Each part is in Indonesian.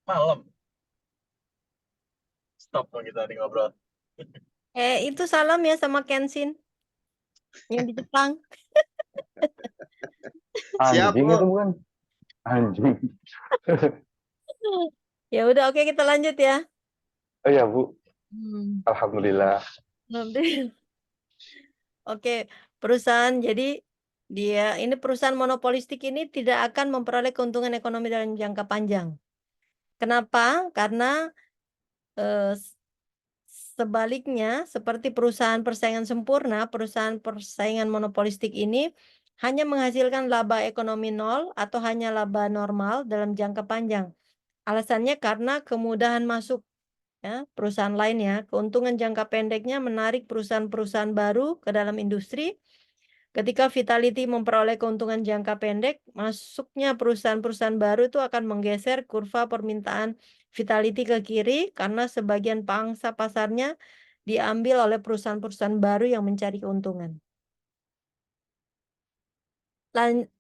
Malam. Stop dong kita nih ngobrol. Itu salam ya sama Kenshin yang di Jepang. Siap, Anjing itu Bu. bukan? Anjing. Ya udah, oke, kita lanjut ya. Oh ya, Bu. Hmm. Alhamdulillah. Alhamdulillah. Oke, perusahaan jadi ini perusahaan monopolistik ini tidak akan memperoleh keuntungan ekonomi dalam jangka panjang. Kenapa? Karena eh, s- sebaliknya seperti perusahaan persaingan sempurna, perusahaan persaingan monopolistik ini hanya menghasilkan laba ekonomi nol atau hanya laba normal dalam jangka panjang. Alasannya karena kemudahan masuk ya, perusahaan lainnya, keuntungan jangka pendeknya menarik perusahaan-perusahaan baru ke dalam industri. Ketika Vitality memperoleh keuntungan jangka pendek, masuknya perusahaan-perusahaan baru itu akan menggeser kurva permintaan Vitality ke kiri karena sebagian pangsa pasarnya diambil oleh perusahaan-perusahaan baru yang mencari keuntungan.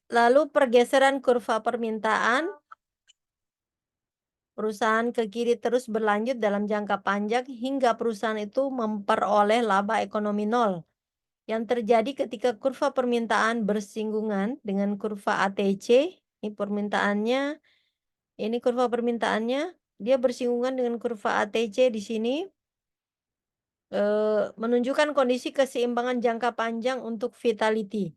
Lalu pergeseran kurva permintaan perusahaan ke kiri terus berlanjut dalam jangka panjang hingga perusahaan itu memperoleh laba ekonomi nol. Yang terjadi ketika kurva permintaan bersinggungan dengan kurva ATC, ini kurva permintaannya, dia bersinggungan dengan kurva ATC di sini, menunjukkan kondisi keseimbangan jangka panjang untuk Vitality.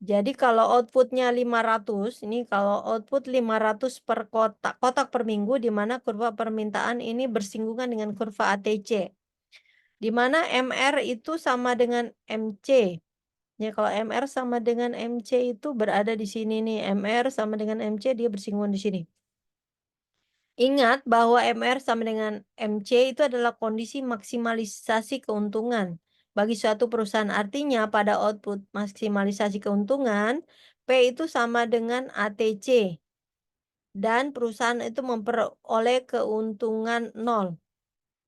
Jadi kalau outputnya 500, ini kalau output 500 per kotak per minggu, di mana kurva permintaan ini bersinggungan dengan kurva ATC. Di mana MR itu sama dengan MC. Ya, kalau MR sama dengan MC itu berada di sini nih. MR sama dengan MC, dia bersinggungan di sini. Ingat bahwa MR sama dengan MC itu adalah kondisi maksimalisasi keuntungan bagi suatu perusahaan. Artinya pada output maksimalisasi keuntungan, P itu sama dengan ATC. Dan perusahaan itu memperoleh keuntungan nol.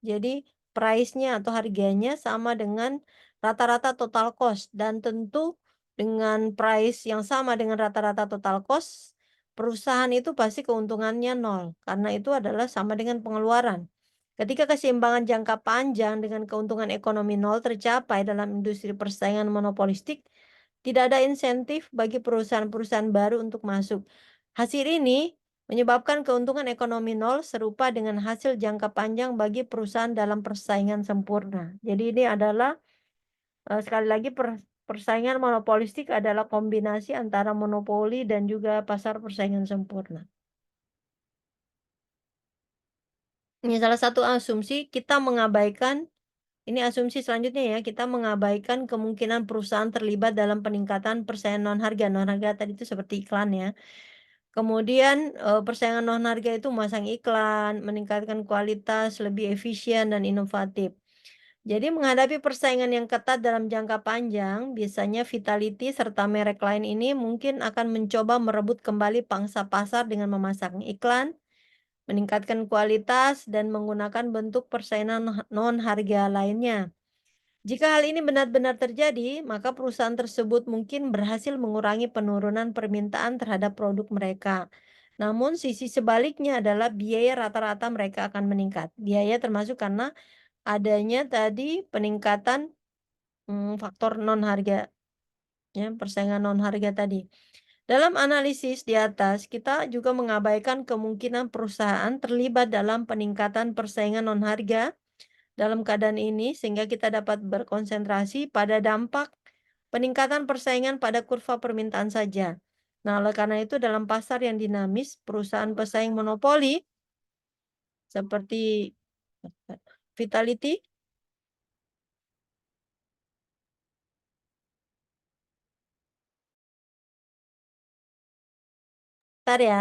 Jadi price-nya atau harganya sama dengan rata-rata total cost. Dan tentu dengan price yang sama dengan rata-rata total cost, perusahaan itu pasti keuntungannya nol. Karena itu adalah sama dengan pengeluaran. Ketika keseimbangan jangka panjang dengan keuntungan ekonomi nol tercapai dalam industri persaingan monopolistik, tidak ada insentif bagi perusahaan-perusahaan baru untuk masuk. Hasil ini menyebabkan keuntungan ekonomi nol serupa dengan hasil jangka panjang bagi perusahaan dalam persaingan sempurna. Jadi ini adalah sekali lagi persaingan monopolistik adalah kombinasi antara monopoli dan juga pasar persaingan sempurna. Ini salah satu asumsi kita mengabaikan, ini asumsi selanjutnya ya, kita mengabaikan kemungkinan perusahaan terlibat dalam peningkatan persaingan non-harga. Non-harga tadi itu seperti iklan ya. Kemudian persaingan non-harga itu memasang iklan, meningkatkan kualitas, lebih efisien dan inovatif. Jadi menghadapi persaingan yang ketat dalam jangka panjang, biasanya Vitality serta merek lain ini mungkin akan mencoba merebut kembali pangsa pasar dengan memasang iklan, meningkatkan kualitas, dan menggunakan bentuk persaingan non-harga lainnya. Jika hal ini benar-benar terjadi, maka perusahaan tersebut mungkin berhasil mengurangi penurunan permintaan terhadap produk mereka. Namun sisi sebaliknya adalah biaya rata-rata mereka akan meningkat. Biaya termasuk karena adanya tadi peningkatan faktor non-harga, ya, persaingan non-harga tadi. Dalam analisis di atas, kita juga mengabaikan kemungkinan perusahaan terlibat dalam peningkatan persaingan non-harga dalam keadaan ini, sehingga kita dapat berkonsentrasi pada dampak peningkatan persaingan pada kurva permintaan saja. Nah, oleh karena itu dalam pasar yang dinamis, perusahaan pesaing monopoli seperti Vitality, bentar ya.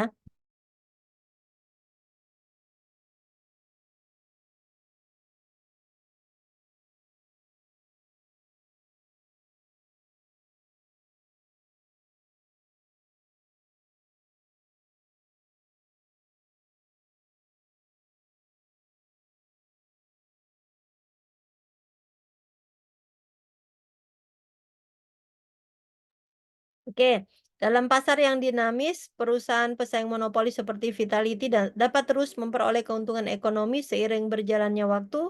Oke, Dalam pasar yang dinamis, perusahaan pesaing monopoli seperti Vitality dapat terus memperoleh keuntungan ekonomi seiring berjalannya waktu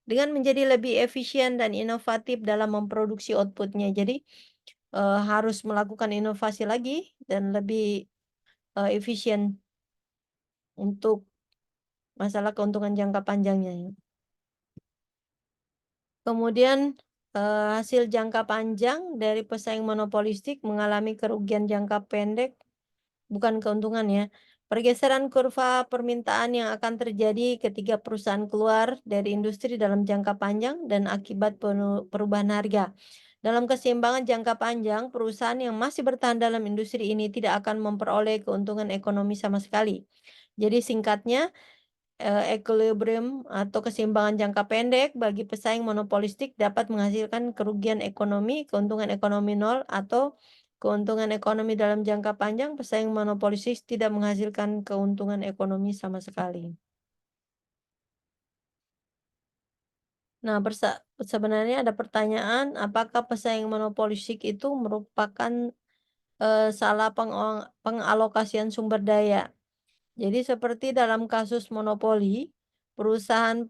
dengan menjadi lebih efisien dan inovatif dalam memproduksi outputnya. Jadi, harus melakukan inovasi lagi dan lebih, efisien untuk masalah keuntungan jangka panjangnya ya. Kemudian, hasil jangka panjang dari pesaing monopolistik mengalami kerugian jangka pendek, bukan keuntungan ya. Pergeseran kurva permintaan yang akan terjadi ketika perusahaan keluar dari industri dalam jangka panjang dan akibat perubahan harga. Dalam keseimbangan jangka panjang, perusahaan yang masih bertahan dalam industri ini tidak akan memperoleh keuntungan ekonomi sama sekali. Jadi singkatnya, equilibrium atau keseimbangan jangka pendek bagi pesaing monopolistik dapat menghasilkan kerugian ekonomi, keuntungan ekonomi nol, atau keuntungan ekonomi dalam jangka panjang, pesaing monopolistik tidak menghasilkan keuntungan ekonomi sama sekali. Nah, sebenarnya ada pertanyaan, apakah pesaing monopolistik itu merupakan salah pengalokasian sumber daya? Jadi seperti dalam kasus monopoli, perusahaan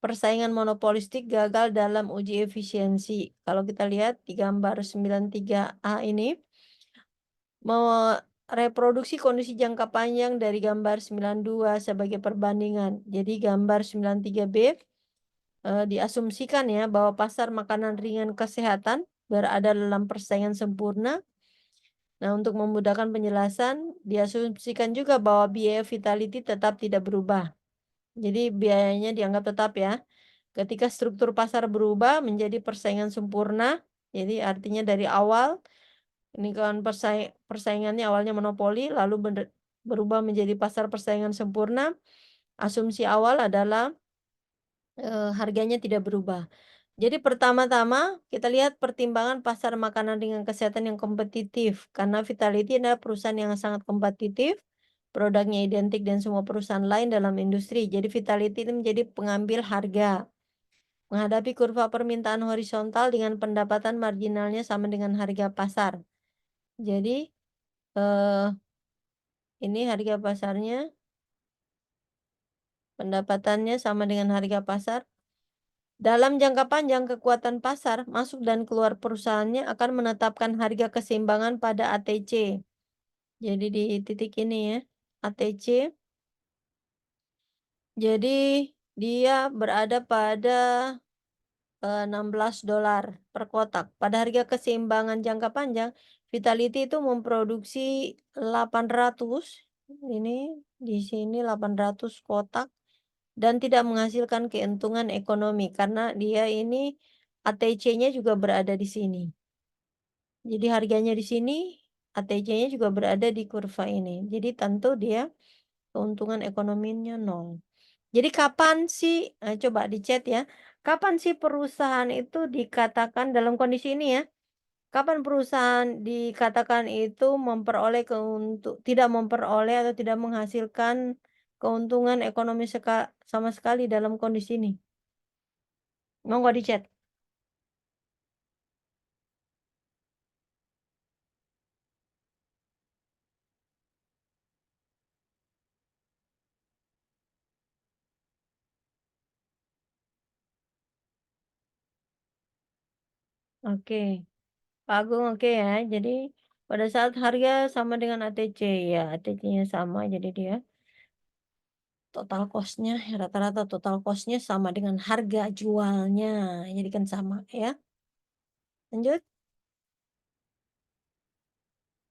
persaingan monopolistik gagal dalam uji efisiensi. Kalau kita lihat di gambar 93A ini, mereproduksi kondisi jangka panjang dari gambar 92 sebagai perbandingan. Jadi gambar 93B diasumsikan ya bahwa pasar makanan ringan kesehatan berada dalam persaingan sempurna. Nah, untuk memudahkan penjelasan, diasumsikan juga bahwa biaya Vitality tetap tidak berubah. Jadi biayanya dianggap tetap ya. Ketika struktur pasar berubah menjadi persaingan sempurna, jadi artinya dari awal ini kan persaingannya awalnya monopoli lalu berubah menjadi pasar persaingan sempurna. Asumsi awal adalah harganya tidak berubah. Jadi pertama-tama kita lihat pertimbangan pasar makanan dengan kesehatan yang kompetitif. Karena Vitality adalah perusahaan yang sangat kompetitif, produknya identik dengan semua perusahaan lain dalam industri. Jadi Vitality ini menjadi pengambil harga. Menghadapi kurva permintaan horizontal dengan pendapatan marginalnya sama dengan harga pasar. Jadi eh, ini harga pasarnya, pendapatannya sama dengan harga pasar. Dalam jangka panjang, kekuatan pasar masuk dan keluar perusahaannya akan menetapkan harga keseimbangan pada ATC. Jadi di titik ini ya, ATC. Jadi dia berada pada $16 per kotak. Pada harga keseimbangan jangka panjang, Vitality itu memproduksi 800, ini di sini 800 kotak dan tidak menghasilkan keuntungan ekonomi karena dia ini ATC-nya juga berada di sini. Jadi harganya di sini, ATC-nya juga berada di kurva ini. Jadi tentu dia keuntungan ekonominya nol. Jadi kapan sih, coba di chat ya, kapan sih perusahaan itu dikatakan dalam kondisi ini ya, kapan perusahaan dikatakan itu tidak memperoleh atau tidak menghasilkan keuntungan ekonomi sama sekali dalam kondisi ini? Monggo di chat. Oke, Pak Agung oke ya. Jadi pada saat harga sama dengan ATC ya, ATC-nya sama jadi dia total cost-nya rata-rata total cost-nya sama dengan harga jualnya. Jadi kan sama ya. Lanjut.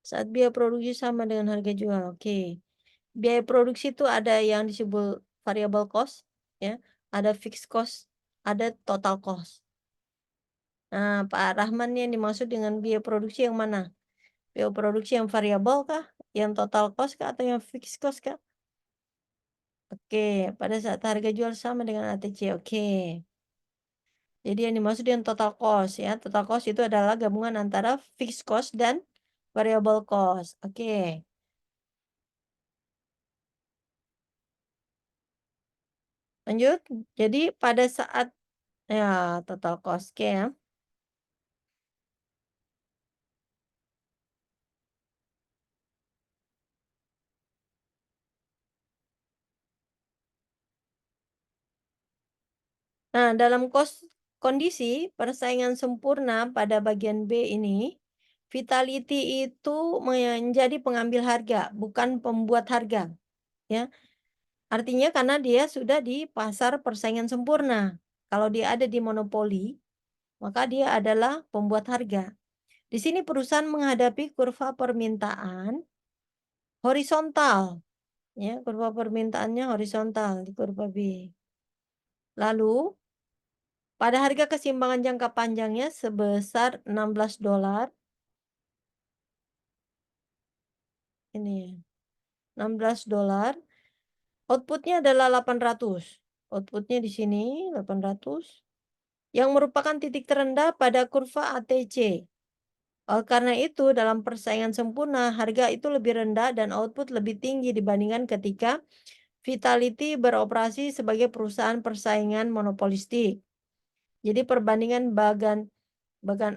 Saat biaya produksi sama dengan harga jual. Oke. Biaya produksi itu ada yang disebut variable cost ya, ada fixed cost, ada total cost. Nah, Pak Rahman yang dimaksud dengan biaya produksi yang mana? Biaya produksi yang variabel kah? Yang total cost kah? Atau yang fixed cost kah? Oke, pada saat harga jual sama dengan ATC. Oke. Jadi yang dimaksud dengan total cost ya. Total cost itu adalah gabungan antara fixed cost dan variable cost. Oke. Lanjut. Jadi pada saat ya total cost. Oke ya. Nah, dalam kondisi persaingan sempurna pada bagian B ini, vitality itu menjadi pengambil harga, bukan pembuat harga, ya. Artinya karena dia sudah di pasar persaingan sempurna. Kalau dia ada di monopoli, maka dia adalah pembuat harga. Di sini perusahaan menghadapi kurva permintaan horizontal, ya, kurva permintaannya horizontal di kurva B. Lalu pada harga keseimbangan jangka panjangnya sebesar $16, ini ya, $16, outputnya adalah 800. Outputnya di sini 800, yang merupakan titik terendah pada kurva ATC. Karena itu, dalam persaingan sempurna, harga itu lebih rendah dan output lebih tinggi dibandingkan ketika Vitality beroperasi sebagai perusahaan persaingan monopolistik. Jadi perbandingan bagan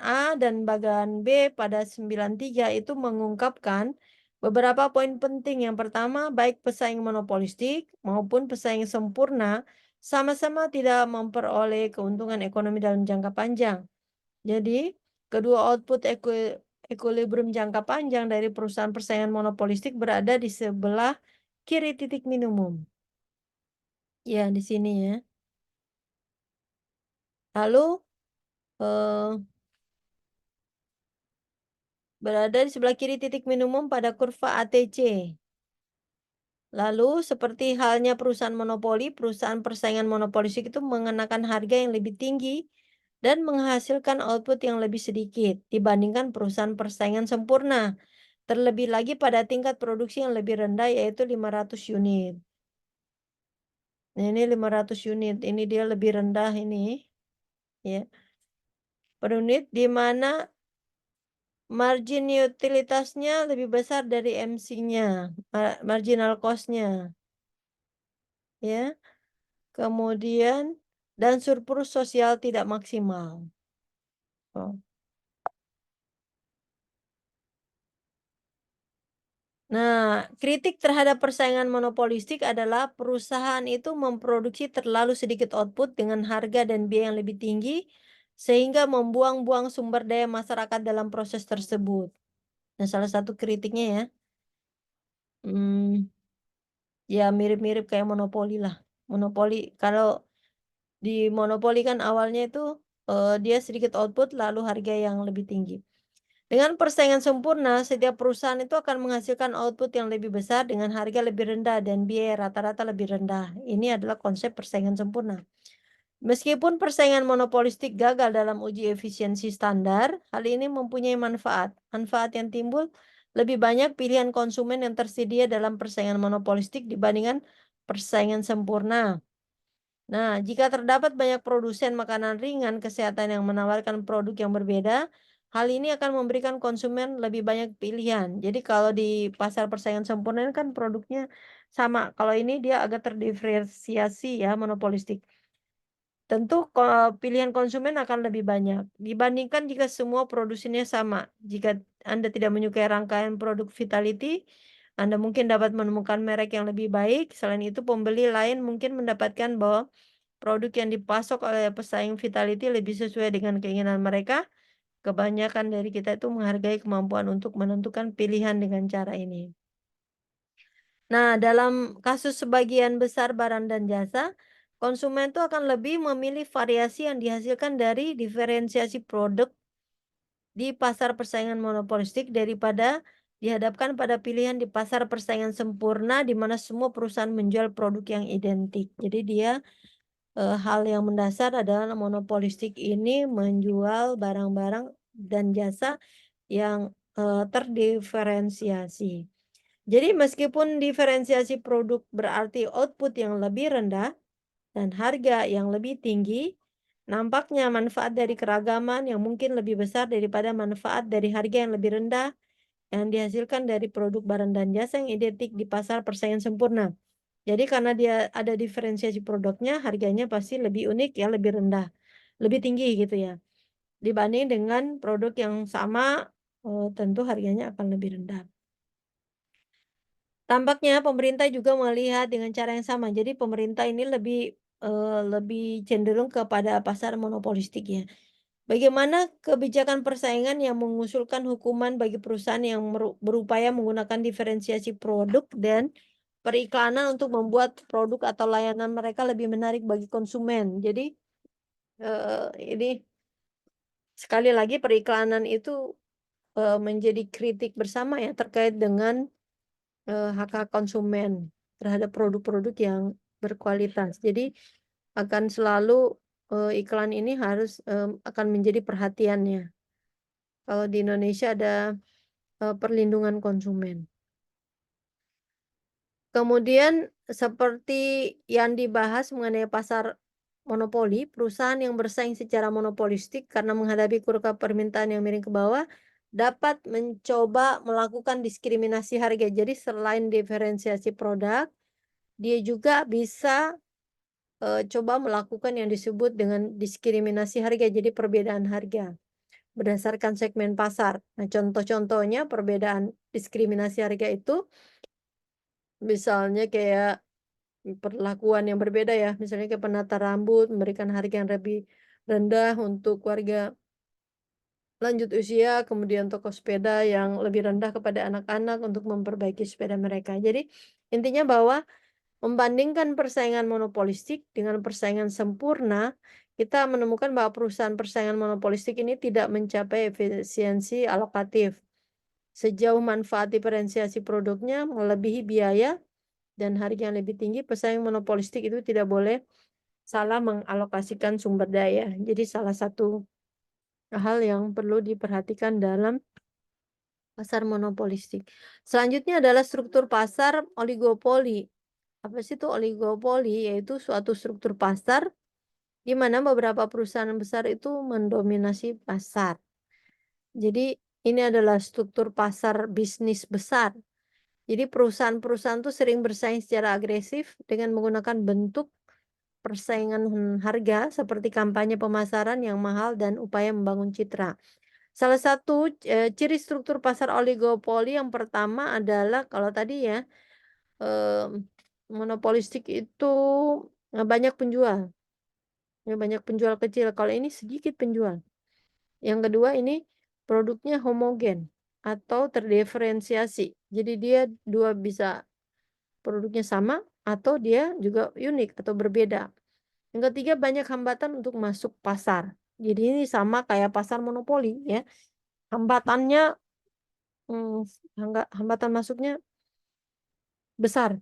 A dan bagan B pada 93 itu mengungkapkan beberapa poin penting. Yang pertama, baik pesaing monopolistik maupun pesaing sempurna sama-sama tidak memperoleh keuntungan ekonomi dalam jangka panjang. Jadi, kedua output equilibrium jangka panjang dari perusahaan persaingan monopolistik berada di sebelah kiri titik minimum. Ya, di sini ya. Lalu, eh, berada di sebelah kiri titik minimum pada kurva ATC. Lalu, seperti halnya perusahaan monopoli, perusahaan persaingan monopolistik itu mengenakan harga yang lebih tinggi dan menghasilkan output yang lebih sedikit dibandingkan perusahaan persaingan sempurna. Terlebih lagi pada tingkat produksi yang lebih rendah, yaitu 500 unit. Nah, ini 500 unit, ini dia lebih rendah ini, ya, per unit, di mana margin utilitasnya lebih besar dari MC-nya, marginal cost-nya, ya. Kemudian dan surplus sosial tidak maksimal. Oh. Nah, kritik terhadap persaingan monopolistik adalah perusahaan itu memproduksi terlalu sedikit output dengan harga dan biaya yang lebih tinggi, sehingga membuang-buang sumber daya masyarakat dalam proses tersebut. Nah, salah satu kritiknya ya, hmm, ya mirip-mirip kayak monopoli lah. Monopoli, kalau di monopoli kan awalnya itu dia sedikit output lalu harga yang lebih tinggi. Dengan persaingan sempurna, setiap perusahaan itu akan menghasilkan output yang lebih besar dengan harga lebih rendah dan biaya rata-rata lebih rendah. Ini adalah konsep persaingan sempurna. Meskipun persaingan monopolistik gagal dalam uji efisiensi standar, hal ini mempunyai manfaat. Manfaat yang timbul lebih banyak pilihan konsumen yang tersedia dalam persaingan monopolistik dibandingkan persaingan sempurna. Nah, jika terdapat banyak produsen makanan ringan kesehatan yang menawarkan produk yang berbeda, hal ini akan memberikan konsumen lebih banyak pilihan. Jadi kalau di pasar persaingan sempurna ini kan produknya sama. Kalau ini dia agak terdiferensiasi ya, monopolistik. Tentu pilihan konsumen akan lebih banyak dibandingkan jika semua produsennya sama. Jika Anda tidak menyukai rangkaian produk Vitality, Anda mungkin dapat menemukan merek yang lebih baik. Selain itu, pembeli lain mungkin mendapatkan bahwa produk yang dipasok oleh pesaing Vitality lebih sesuai dengan keinginan mereka. Kebanyakan dari kita itu menghargai kemampuan untuk menentukan pilihan dengan cara ini. Nah, dalam kasus sebagian besar barang dan jasa, konsumen itu akan lebih memilih variasi yang dihasilkan dari diferensiasi produk di pasar persaingan monopolistik daripada dihadapkan pada pilihan di pasar persaingan sempurna di mana semua perusahaan menjual produk yang identik. Jadi dia hal yang mendasar adalah monopolistik ini menjual barang-barang dan jasa yang terdiferensiasi. Jadi meskipun diferensiasi produk berarti output yang lebih rendah dan harga yang lebih tinggi, nampaknya manfaat dari keragaman yang mungkin lebih besar daripada manfaat dari harga yang lebih rendah yang dihasilkan dari produk barang dan jasa yang identik di pasar persaingan sempurna. Jadi karena dia ada diferensiasi produknya, harganya pasti lebih unik ya, lebih rendah, lebih tinggi gitu ya. Dibanding dengan produk yang sama, tentu harganya akan lebih rendah. Tampaknya pemerintah juga melihat dengan cara yang sama. Jadi pemerintah ini lebih lebih cenderung kepada pasar monopolistik ya. Bagaimana kebijakan persaingan yang mengusulkan hukuman bagi perusahaan yang berupaya menggunakan diferensiasi produk dan periklanan untuk membuat produk atau layanan mereka lebih menarik bagi konsumen. Jadi, ini sekali lagi periklanan itu, menjadi kritik bersama ya terkait dengan, hak-hak konsumen terhadap produk-produk yang berkualitas. Jadi akan selalu, iklan ini harus, akan menjadi perhatiannya. Kalau di Indonesia ada, perlindungan konsumen. Kemudian seperti yang dibahas mengenai pasar monopoli, perusahaan yang bersaing secara monopolistik karena menghadapi kurva permintaan yang miring ke bawah, dapat mencoba melakukan diskriminasi harga. Jadi selain diferensiasi produk, dia juga bisa, coba melakukan yang disebut dengan diskriminasi harga, jadi perbedaan harga berdasarkan segmen pasar. Nah, contoh-contohnya perbedaan diskriminasi harga itu misalnya kayak perlakuan yang berbeda ya, misalnya kayak penata rambut, memberikan harga yang lebih rendah untuk warga lanjut usia, kemudian toko sepeda yang lebih rendah kepada anak-anak untuk memperbaiki sepeda mereka. Jadi intinya bahwa membandingkan persaingan monopolistik dengan persaingan sempurna, kita menemukan bahwa perusahaan persaingan monopolistik ini tidak mencapai efisiensi alokatif. Sejauh manfaat diferensiasi produknya melebihi biaya dan harga yang lebih tinggi, pesaing monopolistik itu tidak boleh salah mengalokasikan sumber daya. Jadi salah satu hal yang perlu diperhatikan dalam pasar monopolistik. Selanjutnya adalah struktur pasar oligopoli. Apa sih itu oligopoli? Yaitu suatu struktur pasar di mana beberapa perusahaan besar itu mendominasi pasar. Jadi ini adalah struktur pasar bisnis besar. Jadi perusahaan-perusahaan tuh sering bersaing secara agresif dengan menggunakan bentuk persaingan harga seperti kampanye pemasaran yang mahal dan upaya membangun citra. Salah satu, ciri struktur pasar oligopoli yang pertama adalah kalau tadi ya, monopolistik itu, banyak penjual, ya banyak penjual kecil, kalau ini sedikit penjual. Yang kedua ini produknya homogen atau terdiferensiasi. Jadi dia bisa produknya sama atau dia juga unik atau berbeda. Yang ketiga banyak hambatan untuk masuk pasar. Jadi ini sama kayak pasar monopoli ya. Hambatannya, mmm, hambatan masuknya besar.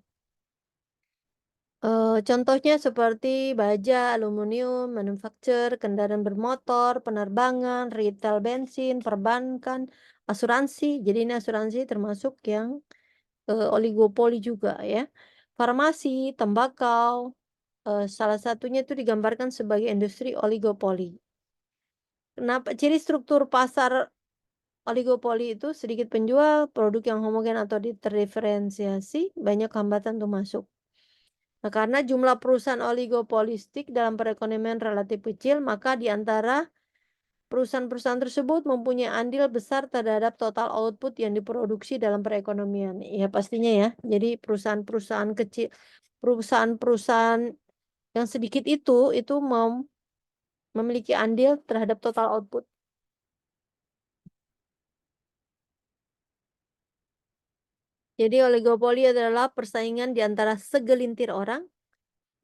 Contohnya seperti baja, aluminium, manufaktur, kendaraan bermotor, penerbangan, retail bensin, perbankan, asuransi. Jadi ini asuransi termasuk yang, oligopoli juga ya. Farmasi, tembakau, salah satunya itu digambarkan sebagai industri oligopoli. Kenapa ciri struktur pasar oligopoli itu sedikit penjual, produk yang homogen atau terdiferensiasi, banyak hambatan untuk masuk. Nah, karena jumlah perusahaan oligopolistik dalam perekonomian relatif kecil, maka di antara perusahaan-perusahaan tersebut mempunyai andil besar terhadap total output yang diproduksi dalam perekonomian. Ya pastinya ya. Jadi perusahaan-perusahaan kecil, perusahaan-perusahaan yang sedikit itu memiliki andil terhadap total output. Jadi oligopoli adalah persaingan di antara segelintir orang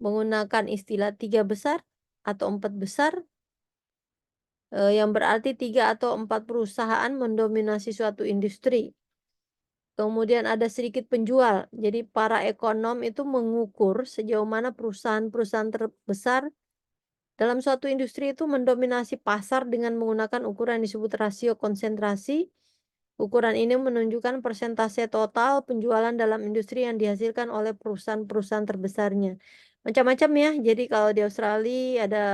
menggunakan istilah tiga besar atau empat besar, yang berarti tiga atau empat perusahaan mendominasi suatu industri. Kemudian ada sedikit penjual. Jadi para ekonom itu mengukur sejauh mana perusahaan-perusahaan terbesar dalam suatu industri itu mendominasi pasar dengan menggunakan ukuran yang disebut rasio konsentrasi. Ukuran ini menunjukkan persentase total penjualan dalam industri yang dihasilkan oleh perusahaan-perusahaan terbesarnya. Macam-macam ya. Jadi kalau di Australia ada,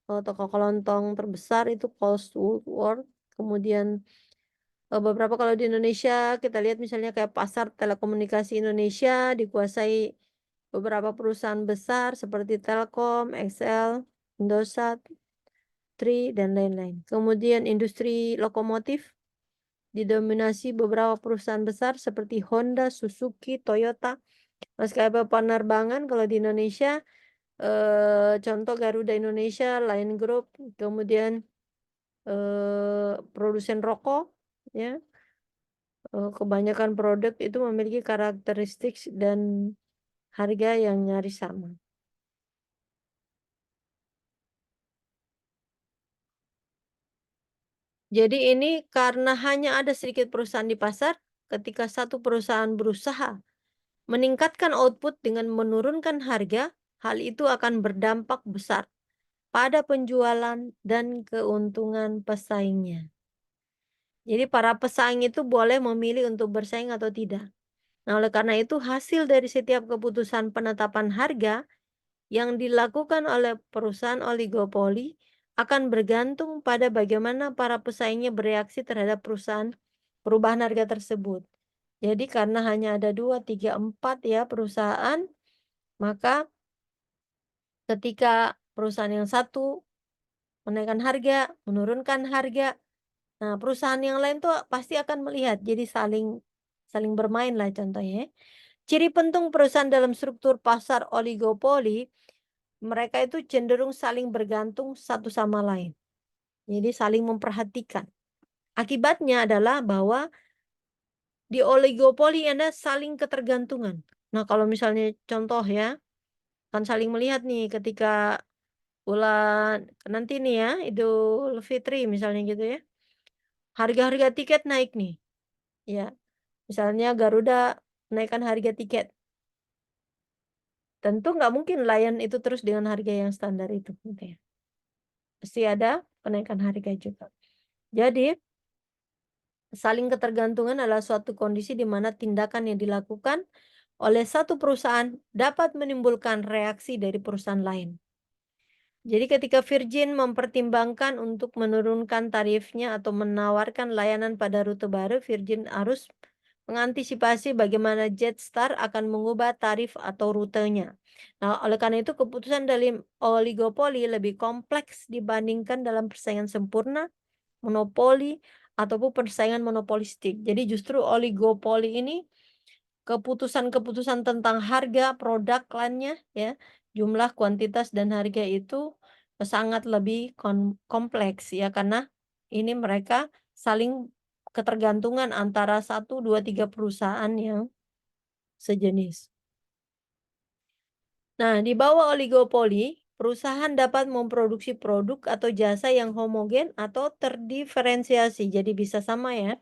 toko kelontong terbesar itu Coles Woolworths. Kemudian, beberapa kalau di Indonesia kita lihat misalnya kayak pasar telekomunikasi Indonesia dikuasai beberapa perusahaan besar seperti Telkom, XL, Indosat, Tri, dan lain-lain. Kemudian industri lokomotif didominasi beberapa perusahaan besar seperti Honda, Suzuki, Toyota. Maskapai penerbangan kalau di Indonesia Contoh Garuda Indonesia, Lion Group, kemudian, produsen rokok, ya, kebanyakan produk itu memiliki karakteristik dan harga yang nyaris sama. Jadi ini karena hanya ada sedikit perusahaan di pasar, ketika satu perusahaan berusaha meningkatkan output dengan menurunkan harga, hal itu akan berdampak besar pada penjualan dan keuntungan pesaingnya. Jadi para pesaing itu boleh memilih untuk bersaing atau tidak. Nah, oleh karena itu hasil dari setiap keputusan penetapan harga yang dilakukan oleh perusahaan oligopoli akan bergantung pada bagaimana para pesaingnya bereaksi terhadap perubahan harga tersebut. Jadi karena hanya ada 2, 3, 4 ya perusahaan, maka ketika perusahaan yang satu menaikkan harga, menurunkan harga, nah perusahaan yang lain tuh pasti akan melihat, jadi saling saling bermain lah contohnya ya. Ciri penting perusahaan dalam struktur pasar oligopoli, mereka itu cenderung saling bergantung satu sama lain. Jadi saling memperhatikan. Akibatnya adalah bahwa di oligopoli ada saling ketergantungan. Nah, kalau misalnya contoh ya, kan saling melihat nih ketika bulan nanti nih ya, Idul Fitri misalnya gitu ya. Harga-harga tiket naik nih. Ya, misalnya Garuda menaikkan harga tiket. Tentu nggak mungkin Lion itu terus dengan harga yang standar itu, gitu ya. Pasti ada kenaikan harga juga. Jadi, saling ketergantungan adalah suatu kondisi di mana tindakan yang dilakukan oleh satu perusahaan dapat menimbulkan reaksi dari perusahaan lain. Jadi ketika Virgin mempertimbangkan untuk menurunkan tarifnya atau menawarkan layanan pada rute baru, Virgin harus mengantisipasi bagaimana Jetstar akan mengubah tarif atau rutenya. Nah, oleh karena itu keputusan dari oligopoli lebih kompleks dibandingkan dalam persaingan sempurna, monopoli, ataupun persaingan monopolistik. Jadi justru oligopoli ini keputusan-keputusan tentang harga produk lainnya ya, jumlah, kuantitas, dan harga itu sangat lebih kompleks ya, karena ini mereka saling ketergantungan antara satu 2 3 perusahaan yang sejenis. Nah, di bawah oligopoli, perusahaan dapat memproduksi produk atau jasa yang homogen atau terdiferensiasi, jadi bisa sama ya.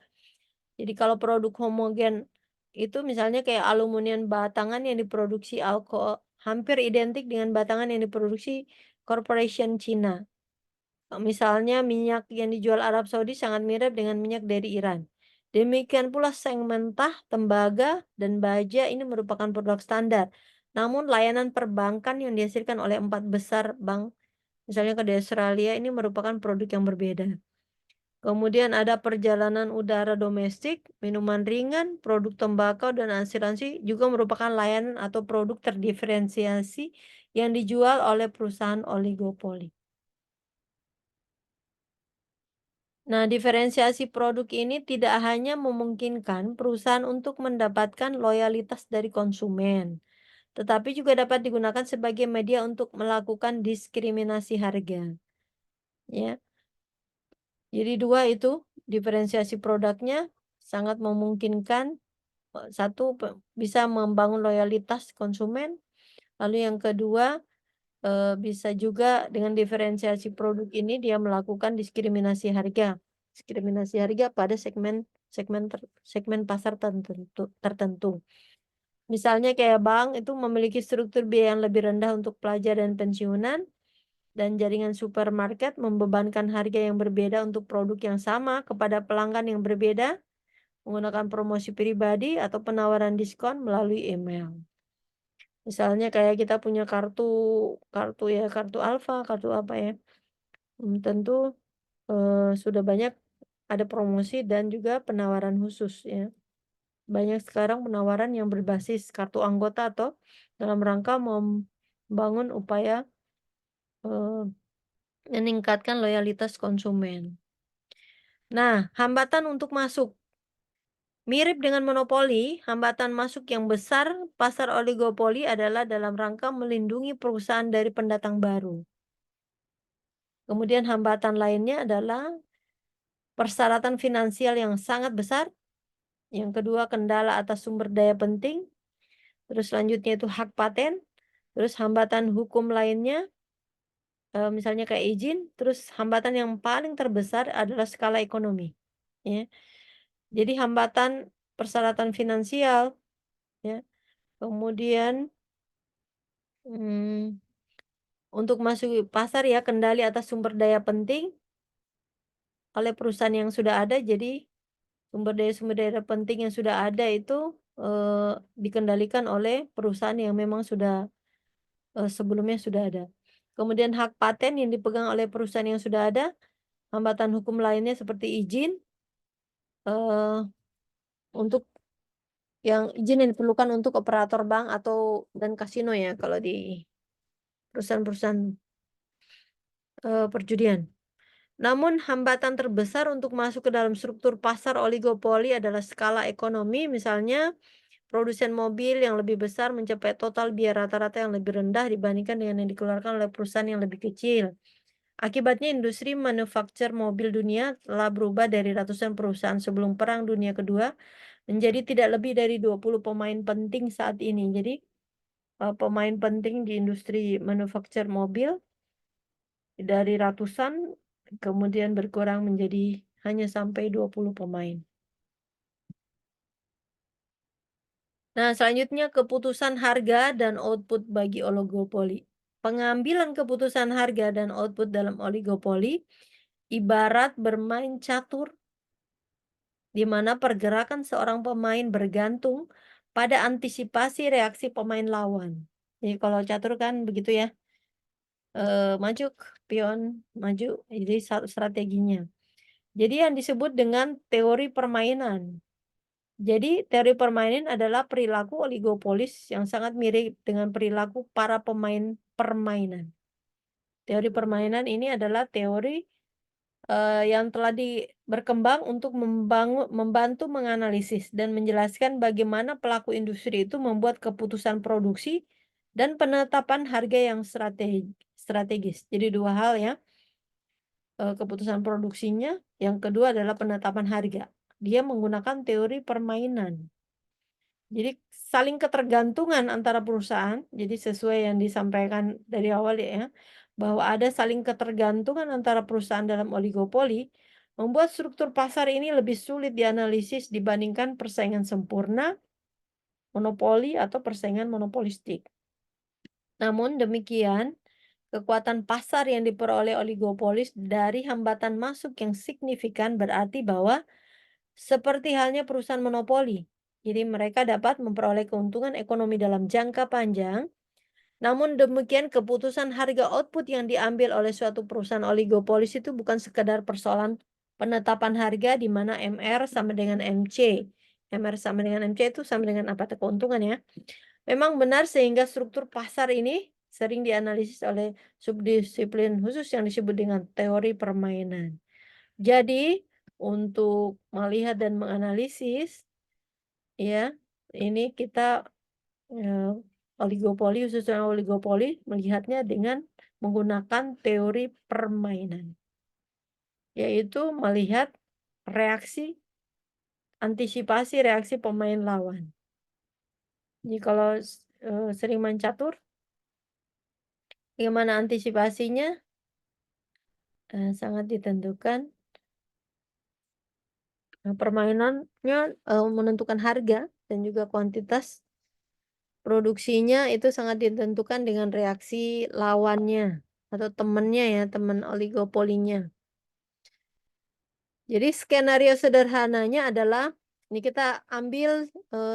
Jadi kalau produk homogen itu misalnya kayak aluminium batangan yang diproduksi hampir identik dengan batangan yang diproduksi corporation Cina. Misalnya minyak yang dijual Arab Saudi sangat mirip dengan minyak dari Iran. Demikian pula seng mentah, tembaga, dan baja ini merupakan produk standar. Namun layanan perbankan yang dihasilkan oleh 4 besar bank, misalnya ke di Australia, ini merupakan produk yang berbeda. Kemudian ada perjalanan udara domestik, minuman ringan, produk tembakau, dan asuransi juga merupakan layanan atau produk terdiferensiasi yang dijual oleh perusahaan oligopoli. Nah, diferensiasi produk ini tidak hanya memungkinkan perusahaan untuk mendapatkan loyalitas dari konsumen, tetapi juga dapat digunakan sebagai media untuk melakukan diskriminasi harga. Ya, jadi dua itu diferensiasi produknya sangat memungkinkan. Satu, bisa membangun loyalitas konsumen, lalu yang kedua, bisa juga dengan diferensiasi produk ini dia melakukan diskriminasi harga pada segmen segmen segmen pasar tertentu. Misalnya kayak bank itu memiliki struktur biaya yang lebih rendah untuk pelajar dan pensiunan, dan jaringan supermarket membebankan harga yang berbeda untuk produk yang sama kepada pelanggan yang berbeda menggunakan promosi pribadi atau penawaran diskon melalui email. Misalnya kayak kita punya kartu kartu ya, kartu Alfa, kartu apa ya, tentu, sudah banyak ada promosi dan juga penawaran khusus ya. Banyak sekarang penawaran yang berbasis kartu anggota atau dalam rangka membangun upaya, eee, meningkatkan loyalitas konsumen. Nah, hambatan untuk masuk. Mirip dengan monopoli, hambatan masuk yang besar pasar oligopoli adalah dalam rangka melindungi perusahaan dari pendatang baru. Kemudian hambatan lainnya adalah persyaratan finansial yang sangat besar. Yang kedua, kendala atas sumber daya penting. Terus selanjutnya itu hak paten. Terus hambatan hukum lainnya, misalnya kayak izin. Terus hambatan yang paling terbesar adalah skala ekonomi. Ya. Jadi hambatan persyaratan finansial, ya. Kemudian untuk masuk pasar ya, kendali atas sumber daya penting oleh perusahaan yang sudah ada. Jadi sumber daya penting yang sudah ada itu dikendalikan oleh perusahaan yang memang sudah sebelumnya sudah ada. Kemudian hak paten yang dipegang oleh perusahaan yang sudah ada, hambatan hukum lainnya seperti izin untuk izin yang diperlukan untuk operator bank atau dan kasino ya kalau di perusahaan-perusahaan perjudian. Namun hambatan terbesar untuk masuk ke dalam struktur pasar oligopoli adalah skala ekonomi, misalnya produsen mobil yang lebih besar mencapai total biaya rata-rata yang lebih rendah dibandingkan dengan yang dikeluarkan oleh perusahaan yang lebih kecil. Akibatnya industri manufaktur mobil dunia telah berubah dari ratusan perusahaan sebelum Perang Dunia Kedua menjadi tidak lebih dari 20 pemain penting saat ini. Jadi pemain penting di industri manufaktur mobil dari ratusan kemudian berkurang menjadi hanya sampai 20 pemain. Nah, selanjutnya keputusan harga dan output bagi oligopoli. Pengambilan keputusan harga dan output dalam oligopoli ibarat bermain catur di mana pergerakan seorang pemain bergantung pada antisipasi reaksi pemain lawan. Jadi kalau catur kan begitu ya, maju, pion, maju, jadi strateginya. Jadi yang disebut dengan teori permainan. Jadi teori permainan adalah perilaku oligopolis yang sangat mirip dengan perilaku para pemain permainan. Teori permainan ini adalah teori yang telah berkembang untuk membantu menganalisis dan menjelaskan bagaimana pelaku industri itu membuat keputusan produksi dan penetapan harga yang strategis. Jadi dua hal ya, keputusan produksinya, yang kedua adalah penetapan harga. Dia menggunakan teori permainan. Jadi saling ketergantungan antara perusahaan, jadi sesuai yang disampaikan dari awal ya, bahwa ada saling ketergantungan antara perusahaan dalam oligopoli, membuat struktur pasar ini lebih sulit dianalisis dibandingkan persaingan sempurna, monopoli atau persaingan monopolistik. Namun demikian, kekuatan pasar yang diperoleh oligopolis dari hambatan masuk yang signifikan berarti bahwa seperti halnya perusahaan monopoli. Jadi mereka dapat memperoleh keuntungan ekonomi dalam jangka panjang. Namun demikian keputusan harga output yang diambil oleh suatu perusahaan oligopolis itu bukan sekedar persoalan penetapan harga di mana MR sama dengan MC. MR sama dengan MC itu sama dengan apa? Keuntungan ya. Memang benar sehingga struktur pasar ini sering dianalisis oleh subdisiplin khusus yang disebut dengan teori permainan. Jadi untuk melihat dan menganalisis ya, ini kita oligopoli, khususnya oligopoli, melihatnya dengan menggunakan teori permainan, yaitu melihat reaksi, antisipasi reaksi pemain lawan. Jadi kalau sering main catur, bagaimana antisipasinya? Sangat ditentukan. Permainannya menentukan harga dan juga kuantitas produksinya itu sangat ditentukan dengan reaksi lawannya atau temennya ya, teman oligopolinya. Jadi skenario sederhananya adalah, ini kita ambil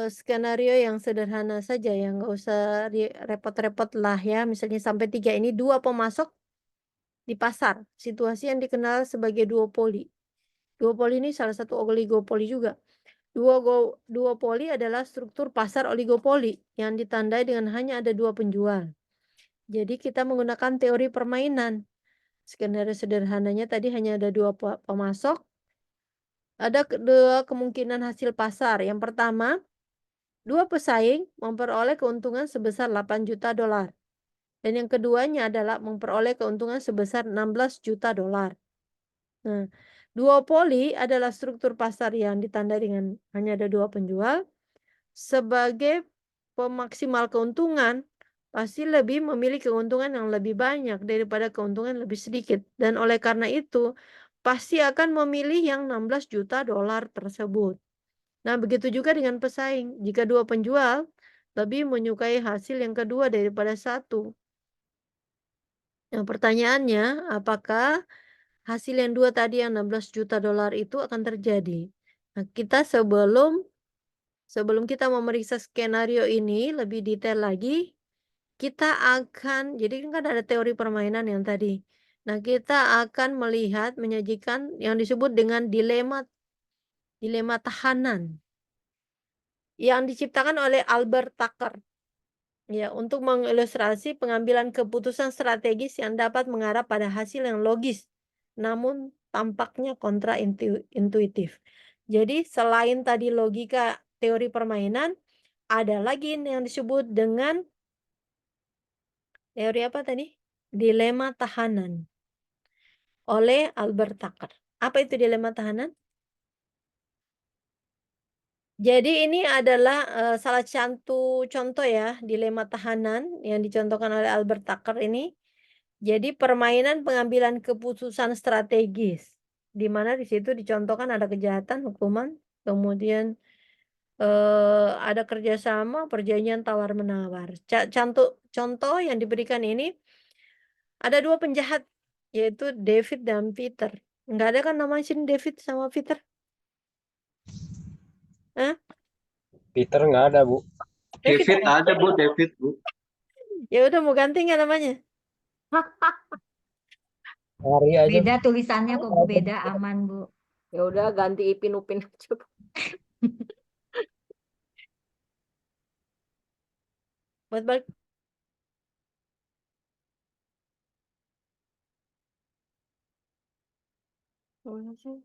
skenario yang sederhana saja ya, nggak usah repot-repot lah ya. Misalnya sampai 3 ini 2 pemasok di pasar, situasi yang dikenal sebagai duopoli. Duopoli ini salah satu oligopoli juga. Duopoli adalah struktur pasar oligopoli yang ditandai dengan hanya ada 2 penjual. Jadi kita menggunakan teori permainan. Skenario sederhananya tadi hanya ada 2 pemasok. Ada dua kemungkinan hasil pasar. Yang pertama, dua pesaing memperoleh keuntungan sebesar 8 juta dolar. Dan yang keduanya adalah memperoleh keuntungan sebesar 16 juta dolar. Nah, duopoli adalah struktur pasar yang ditandai dengan hanya ada dua penjual. Sebagai pemaksimal keuntungan, pasti lebih memilih keuntungan yang lebih banyak daripada keuntungan lebih sedikit. Dan oleh karena itu, pasti akan memilih yang 16 juta dolar tersebut. Nah, begitu juga dengan pesaing. Jika dua penjual lebih menyukai hasil yang kedua daripada satu. Nah, pertanyaannya, apakah hasil yang dua tadi yang 16 juta dolar itu akan terjadi? Nah, kita sebelum kita memeriksa skenario ini lebih detail lagi, kita akan jadi kan ada teori permainan yang tadi. Nah, kita akan menyajikan yang disebut dengan dilema dilema tahanan yang diciptakan oleh Albert Tucker. Ya, untuk mengilustrasi pengambilan keputusan strategis yang dapat mengarah pada hasil yang logis, namun tampaknya intuitif. Jadi, selain tadi logika teori permainan, ada lagi yang disebut dengan teori apa tadi? Dilema tahanan oleh Albert Tucker. Apa itu dilema tahanan? Jadi ini adalah, salah satu contoh ya, dilema tahanan yang dicontohkan oleh Albert Tucker ini. Jadi permainan pengambilan keputusan strategis, di mana di situ dicontohkan ada kejahatan, hukuman, kemudian, ada kerjasama, perjanjian tawar-menawar. Contoh yang diberikan ini, ada 2 penjahat, yaitu David dan Peter. Nggak ada kan namanya sini David sama Peter? Hah? Peter nggak ada, Bu. David David ada? ada, Bu, David, Bu. Ya udah mau ganti nggak namanya? Hari aja. Beda tulisannya kok Bu, beda aman Bu. Ya udah ganti Ipin Upin aja. Buat balik. Mana sih?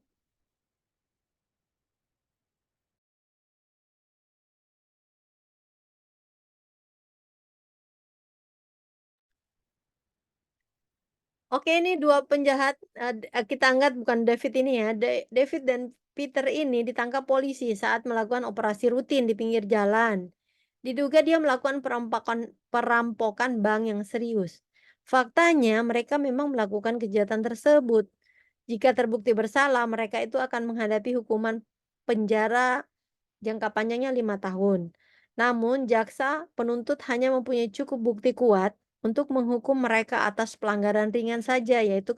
Oke, ini dua penjahat, kita anggap bukan David ini ya. David dan Peter ini ditangkap polisi saat melakukan operasi rutin di pinggir jalan. Diduga dia melakukan perampokan bank yang serius. Faktanya mereka memang melakukan kejahatan tersebut. Jika terbukti bersalah, mereka itu akan menghadapi hukuman penjara jangka panjangnya 5 tahun. Namun, jaksa penuntut hanya mempunyai cukup bukti kuat untuk menghukum mereka atas pelanggaran ringan saja, yaitu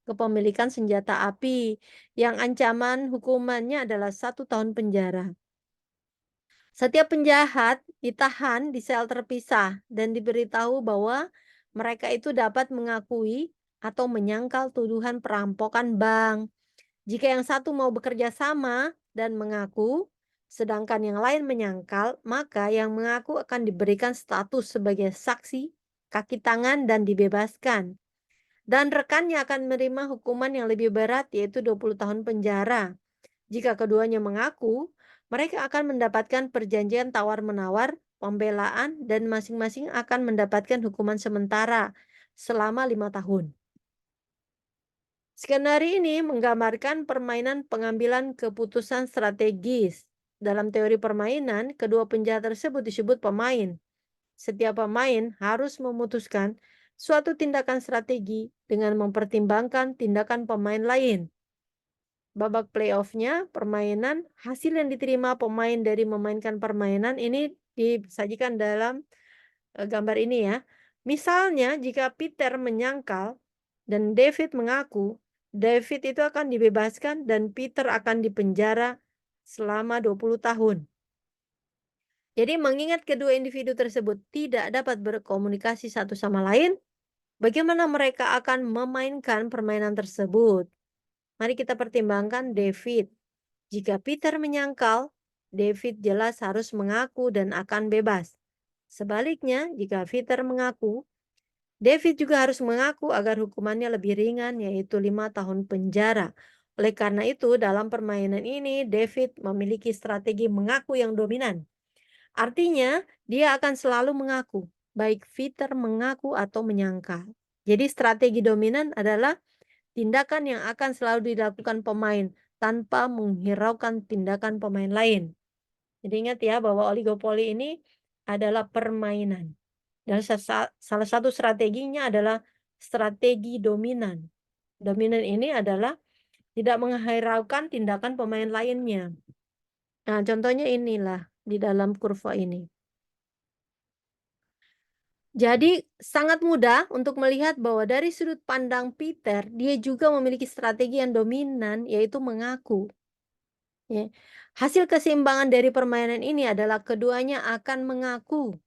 kepemilikan senjata api, yang ancaman hukumannya adalah 1 tahun penjara. Setiap penjahat ditahan di sel terpisah dan diberitahu bahwa mereka itu dapat mengakui atau menyangkal tuduhan perampokan bank. Jika yang satu mau bekerja sama dan mengaku, sedangkan yang lain menyangkal, maka yang mengaku akan diberikan status sebagai saksi, kaki tangan, dan dibebaskan. Dan rekannya akan menerima hukuman yang lebih berat, yaitu 20 tahun penjara. Jika keduanya mengaku, mereka akan mendapatkan perjanjian tawar-menawar, pembelaan, dan masing-masing akan mendapatkan hukuman sementara selama 5 tahun. Skenario ini menggambarkan permainan pengambilan keputusan strategis. Dalam teori permainan, kedua penjahat tersebut disebut pemain. Setiap pemain harus memutuskan suatu tindakan strategi dengan mempertimbangkan tindakan pemain lain. Babak playoff-nya, permainan, hasil yang diterima pemain dari memainkan permainan ini disajikan dalam gambar ini ya. Misalnya, jika Peter menyangkal dan David mengaku, David itu akan dibebaskan dan Peter akan dipenjara selama 20 tahun. Jadi mengingat kedua individu tersebut tidak dapat berkomunikasi satu sama lain, bagaimana mereka akan memainkan permainan tersebut? Mari kita pertimbangkan David. Jika Peter menyangkal, David jelas harus mengaku dan akan bebas. Sebaliknya, jika Peter mengaku, David juga harus mengaku agar hukumannya lebih ringan, yaitu 5 tahun penjara. Oleh karena itu, dalam permainan ini, David memiliki strategi mengaku yang dominan. Artinya, dia akan selalu mengaku, baik Peter mengaku atau menyangkal. Jadi strategi dominan adalah tindakan yang akan selalu dilakukan pemain tanpa menghiraukan tindakan pemain lain. Jadi ingat ya bahwa oligopoli ini adalah permainan. Dan salah satu strateginya adalah strategi dominan. Dominan ini adalah tidak menghiraukan tindakan pemain lainnya. Nah, contohnya inilah di dalam kurva ini. Jadi sangat mudah untuk melihat bahwa dari sudut pandang Peter, dia juga memiliki strategi yang dominan, yaitu mengaku. Ya. Hasil keseimbangan dari permainan ini adalah keduanya akan mengaku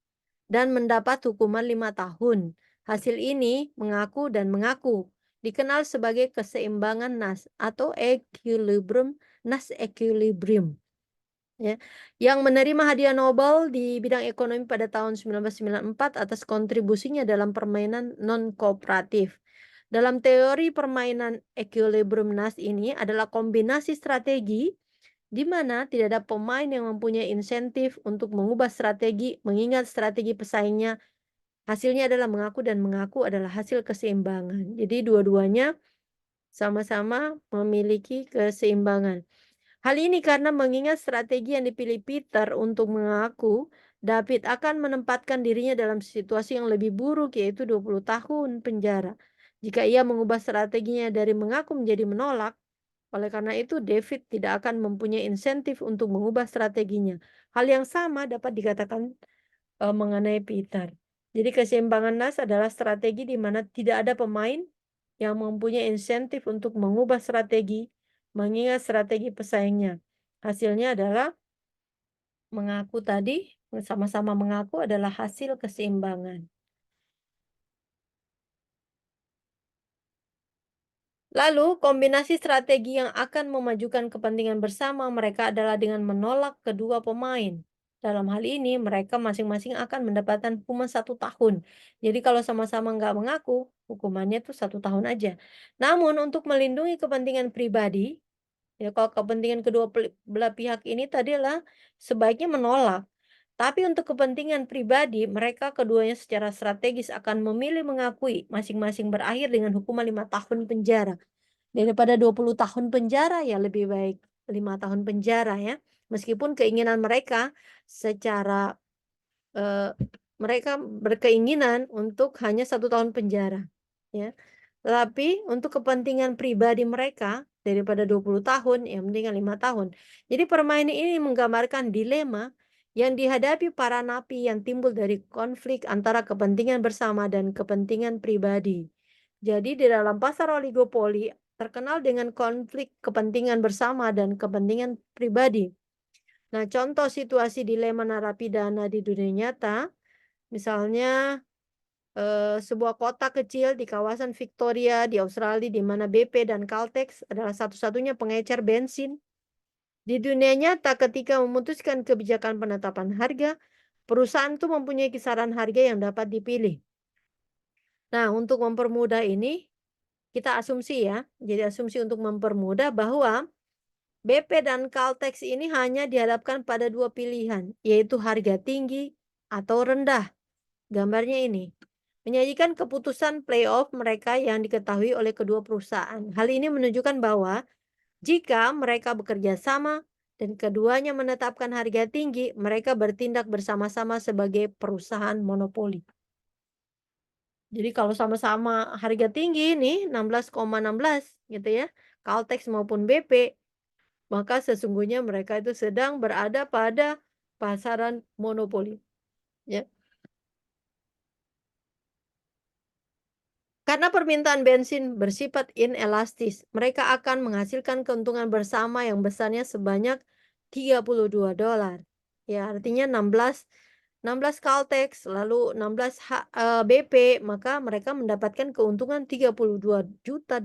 dan mendapat hukuman 5 tahun. Hasil ini mengaku dan mengaku dikenal sebagai keseimbangan Nash atau equilibrium, Nash equilibrium. Ya, yang menerima hadiah Nobel di bidang ekonomi pada tahun 1994 atas kontribusinya dalam permainan non-kooperatif. Dalam teori permainan equilibrium Nash ini adalah kombinasi strategi di mana tidak ada pemain yang mempunyai insentif untuk mengubah strategi, mengingat strategi pesaingnya hasilnya adalah mengaku dan mengaku adalah hasil keseimbangan. Jadi dua-duanya sama-sama memiliki keseimbangan. Hal ini karena mengingat strategi yang dipilih Peter untuk mengaku, David akan menempatkan dirinya dalam situasi yang lebih buruk, yaitu 20 tahun penjara. Jika ia mengubah strateginya dari mengaku menjadi menolak, oleh karena itu David tidak akan mempunyai insentif untuk mengubah strateginya. Hal yang sama dapat dikatakan mengenai Peter. Jadi keseimbangan Nash adalah strategi di mana tidak ada pemain yang mempunyai insentif untuk mengubah strategi, mengingat strategi pesaingnya. Hasilnya adalah mengaku tadi, sama-sama mengaku adalah hasil keseimbangan. Lalu, kombinasi strategi yang akan memajukan kepentingan bersama mereka adalah dengan menolak kedua pemain. Dalam hal ini, mereka masing-masing akan mendapatkan hukuman 1 tahun. Jadi kalau sama-sama nggak mengaku, hukumannya tuh 1 tahun aja. Namun, untuk melindungi kepentingan pribadi, ya kalau kepentingan kedua belah pihak ini tadi adalah sebaiknya menolak. Tapi untuk kepentingan pribadi, mereka keduanya secara strategis akan memilih mengakui, masing-masing berakhir dengan hukuman 5 tahun penjara. Daripada 20 tahun penjara, ya lebih baik 5 tahun penjara ya. Meskipun keinginan mereka secara mereka berkeinginan untuk hanya 1 tahun penjara, ya. Tapi untuk kepentingan pribadi mereka daripada 20 tahun, ya mendingan 5 tahun. Jadi permainan ini menggambarkan dilema yang dihadapi para napi yang timbul dari konflik antara kepentingan bersama dan kepentingan pribadi. Jadi di dalam pasar oligopoli terkenal dengan konflik kepentingan bersama dan kepentingan pribadi. Nah, contoh situasi dilema narapidana di dunia nyata, misalnya sebuah kota kecil di kawasan Victoria di Australia di mana BP dan Caltex adalah satu-satunya pengecer bensin. Di dunia nyata ketika memutuskan kebijakan penetapan harga, perusahaan itu mempunyai kisaran harga yang dapat dipilih. Nah, untuk mempermudah ini, kita asumsi ya, jadi asumsi untuk mempermudah bahwa BP dan Caltex ini hanya dihadapkan pada 2 pilihan, yaitu harga tinggi atau rendah. Gambarnya ini. Menyajikan keputusan playoff mereka yang diketahui oleh kedua perusahaan. Hal ini menunjukkan bahwa jika mereka bekerja sama dan keduanya menetapkan harga tinggi, mereka bertindak bersama-sama sebagai perusahaan monopoli. Jadi kalau sama-sama harga tinggi nih 16,16 gitu ya, Caltex maupun BP, maka sesungguhnya mereka itu sedang berada pada pasaran monopoli. Ya. Karena permintaan bensin bersifat inelastis, mereka akan menghasilkan keuntungan bersama yang besarnya sebanyak $32. Ya, artinya 16 Caltex, lalu 16 BP, maka mereka mendapatkan keuntungan $32 juta.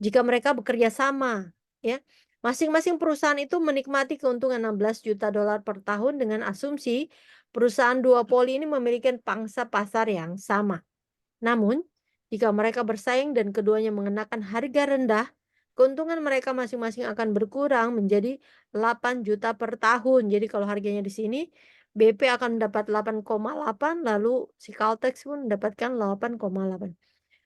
Jika mereka bekerja sama, ya. Masing-masing perusahaan itu menikmati keuntungan $16 juta per tahun dengan asumsi perusahaan duopoli ini memiliki pangsa pasar yang sama. Namun, jika mereka bersaing dan keduanya mengenakan harga rendah, keuntungan mereka masing-masing akan berkurang menjadi 8 juta per tahun. Jadi kalau harganya di sini, BP akan mendapat 8,8, lalu si Caltex pun mendapatkan 8,8.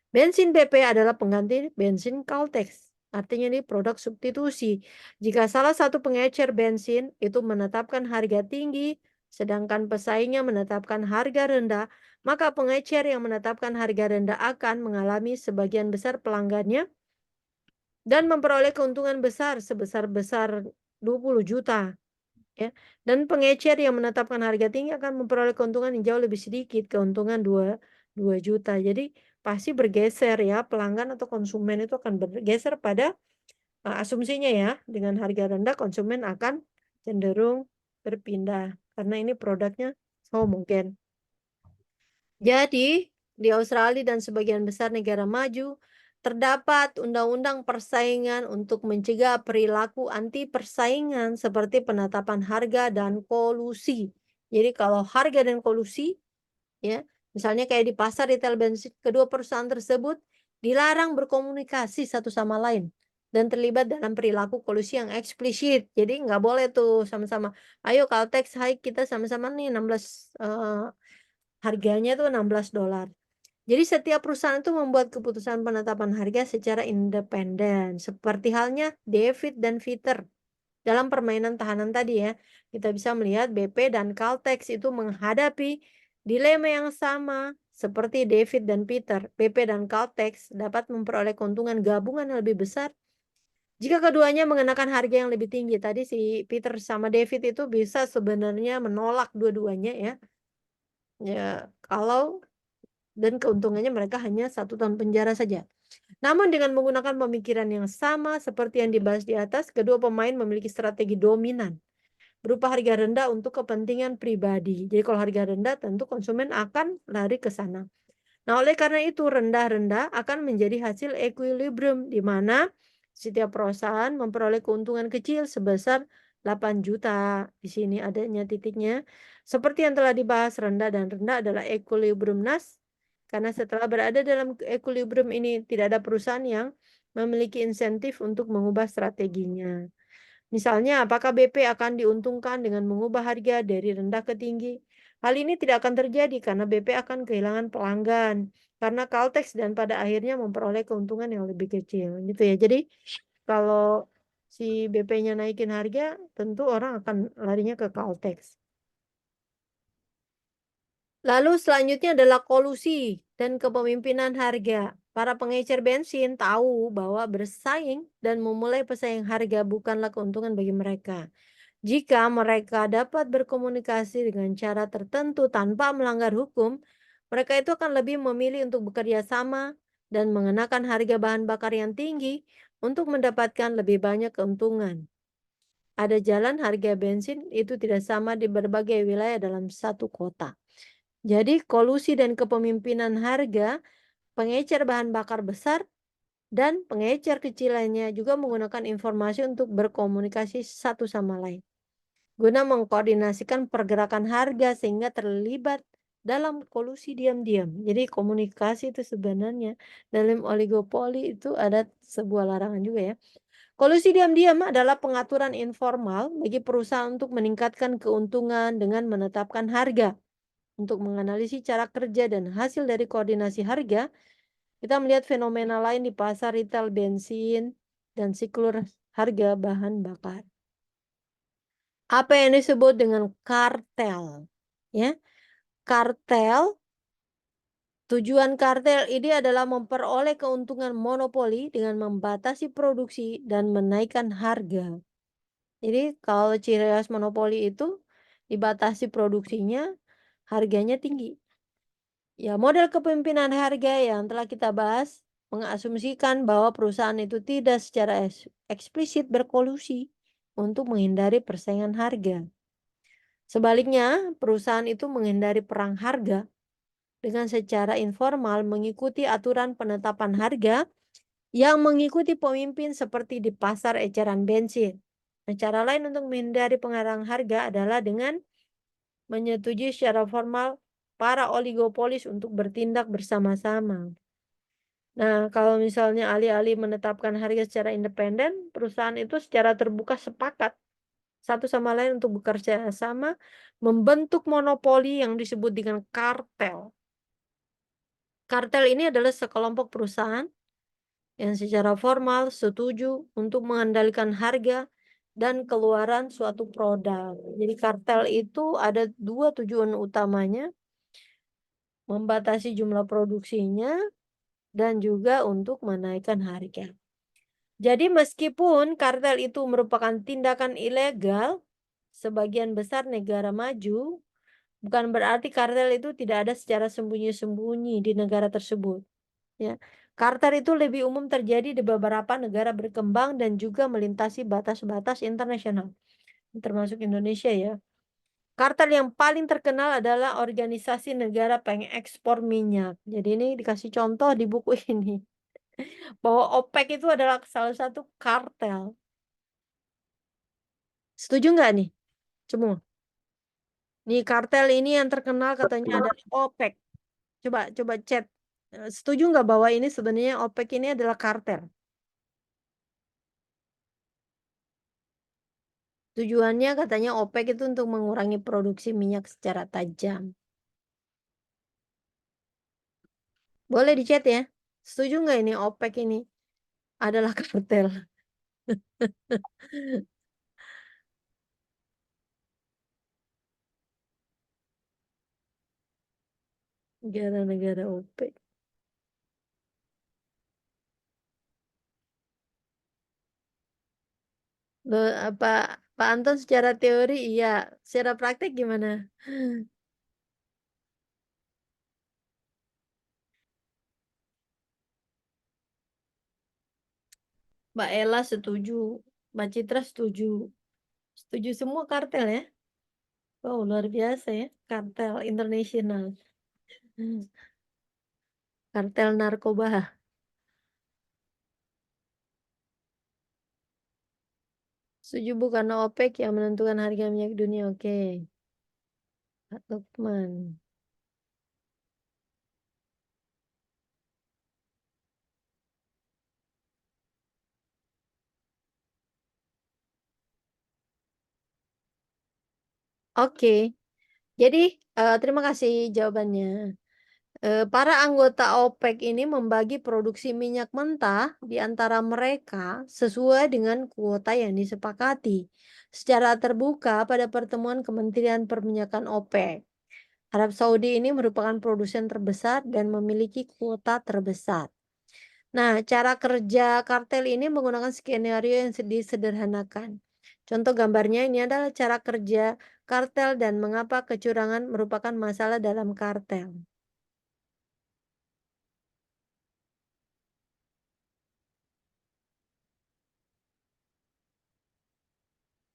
Bensin BP adalah pengganti bensin Caltex. Artinya ini produk substitusi. Jika salah satu pengecer bensin itu menetapkan harga tinggi, sedangkan pesaingnya menetapkan harga rendah, maka pengecer yang menetapkan harga rendah akan mengalami sebagian besar pelanggannya dan memperoleh keuntungan besar sebesar-besar 20 juta. Ya. Dan pengecer yang menetapkan harga tinggi akan memperoleh keuntungan yang jauh lebih sedikit, keuntungan 2 juta. Jadi pasti bergeser ya, pelanggan atau konsumen itu akan bergeser pada asumsinya ya, dengan harga rendah konsumen akan cenderung berpindah karena ini produknya homogen. Jadi di Australia dan sebagian besar negara maju terdapat undang-undang persaingan untuk mencegah perilaku anti persaingan seperti penetapan harga dan kolusi. Jadi kalau harga dan kolusi ya, misalnya kayak di pasar retail bensin, kedua perusahaan tersebut dilarang berkomunikasi satu sama lain dan terlibat dalam perilaku kolusi yang eksplisit. Jadi nggak boleh tuh sama-sama, ayo Caltex, hai kita sama-sama nih 16 harganya tuh $16. Jadi setiap perusahaan itu membuat keputusan penetapan harga secara independen. Seperti halnya David dan Peter. Dalam permainan tahanan tadi ya, kita bisa melihat BP dan Caltex itu menghadapi dilema yang sama seperti David dan Peter. BP dan Caltex dapat memperoleh keuntungan gabungan yang lebih besar jika keduanya mengenakan harga yang lebih tinggi. Tadi si Peter sama David itu bisa sebenarnya menolak dua-duanya ya. Ya, kalau dan keuntungannya mereka hanya 1 tahun penjara saja. Namun dengan menggunakan pemikiran yang sama seperti yang dibahas di atas, kedua pemain memiliki strategi dominan berupa harga rendah untuk kepentingan pribadi. Jadi kalau harga rendah tentu konsumen akan lari ke sana. Nah, oleh karena itu rendah-rendah akan menjadi hasil equilibrium di mana setiap perusahaan memperoleh keuntungan kecil sebesar 8 juta. Di sini adanya titiknya. Seperti yang telah dibahas, rendah dan rendah adalah equilibrium NAS. Karena setelah berada dalam equilibrium ini tidak ada perusahaan yang memiliki insentif untuk mengubah strateginya. Misalnya, apakah BP akan diuntungkan dengan mengubah harga dari rendah ke tinggi? Hal ini tidak akan terjadi karena BP akan kehilangan pelanggan. Karena Caltex dan pada akhirnya memperoleh keuntungan yang lebih kecil. Gitu ya. Jadi kalau si BP-nya naikin harga, tentu orang akan larinya ke Caltex. Lalu selanjutnya adalah kolusi dan kepemimpinan harga. Para pengecer bensin tahu bahwa bersaing dan memulai pesaing harga bukanlah keuntungan bagi mereka. Jika mereka dapat berkomunikasi dengan cara tertentu tanpa melanggar hukum, mereka itu akan lebih memilih untuk bekerja sama dan mengenakan harga bahan bakar yang tinggi untuk mendapatkan lebih banyak keuntungan. Ada jalan harga bensin itu tidak sama di berbagai wilayah dalam satu kota. Jadi kolusi dan kepemimpinan harga, pengecer bahan bakar besar dan pengecer kecil lainnya juga menggunakan informasi untuk berkomunikasi satu sama lain guna mengkoordinasikan pergerakan harga sehingga terlibat dalam kolusi diam-diam. Jadi komunikasi itu sebenarnya dalam oligopoli itu ada sebuah larangan juga ya. Kolusi diam-diam adalah pengaturan informal bagi perusahaan untuk meningkatkan keuntungan dengan menetapkan harga. Untuk menganalisis cara kerja dan hasil dari koordinasi harga, kita melihat fenomena lain di pasar retail bensin dan siklus harga bahan bakar. Apa yang disebut dengan kartel? Ya, kartel, tujuan kartel ini adalah memperoleh keuntungan monopoli dengan membatasi produksi dan menaikkan harga. Jadi kalau ciri khas monopoli itu dibatasi produksinya, harganya tinggi. Ya, model kepemimpinan harga yang telah kita bahas mengasumsikan bahwa perusahaan itu tidak secara eksplisit berkolusi untuk menghindari persaingan harga. Sebaliknya, perusahaan itu menghindari perang harga dengan secara informal mengikuti aturan penetapan harga yang mengikuti pemimpin seperti di pasar eceran bensin. Nah, cara lain untuk menghindari pengarang harga adalah dengan menyetujui secara formal para oligopolis untuk bertindak bersama-sama. Nah, kalau misalnya alih-alih menetapkan harga secara independen, perusahaan itu secara terbuka sepakat satu sama lain untuk bekerja sama membentuk monopoli yang disebut dengan kartel. Kartel ini adalah sekelompok perusahaan yang secara formal setuju untuk mengendalikan harga dan keluaran suatu produk. Jadi kartel itu ada dua tujuan utamanya, membatasi jumlah produksinya dan juga untuk menaikkan harga. Jadi meskipun kartel itu merupakan tindakan ilegal, sebagian besar negara maju, bukan berarti kartel itu tidak ada secara sembunyi-sembunyi di negara tersebut. Ya. Kartel itu lebih umum terjadi di beberapa negara berkembang dan juga melintasi batas-batas internasional, termasuk Indonesia ya. Kartel yang paling terkenal adalah Organisasi Negara Pengekspor Minyak. Jadi ini dikasih contoh di buku ini bahwa OPEC itu adalah salah satu kartel. Setuju nggak nih? Semua. Nih kartel ini yang terkenal katanya Betul. adalah OPEC. Coba chat. Setuju nggak bahwa ini sebenarnya OPEC ini adalah kartel? Tujuannya katanya OPEC itu untuk mengurangi produksi minyak secara tajam. Boleh di chat ya. Setuju nggak ini OPEC ini adalah kartel? Negara-negara OPEC. Loh, Pak Anton secara teori iya, secara praktek gimana? Mbak Ella setuju, Mbak Citra setuju. Setuju semua kartel ya? Wow, luar biasa ya, kartel internasional. Kartel narkoba. Setuju Bu karena OPEC yang menentukan harga minyak dunia. Oke. Pak Lukman. Oke. Jadi terima kasih jawabannya. Para anggota OPEC ini membagi produksi minyak mentah di antara mereka sesuai dengan kuota yang disepakati secara terbuka pada pertemuan Kementerian Perminyakan OPEC. Arab Saudi ini merupakan produsen terbesar dan memiliki kuota terbesar. Nah, cara kerja kartel ini menggunakan skenario yang disederhanakan. Contoh gambarnya ini adalah cara kerja kartel dan mengapa kecurangan merupakan masalah dalam kartel.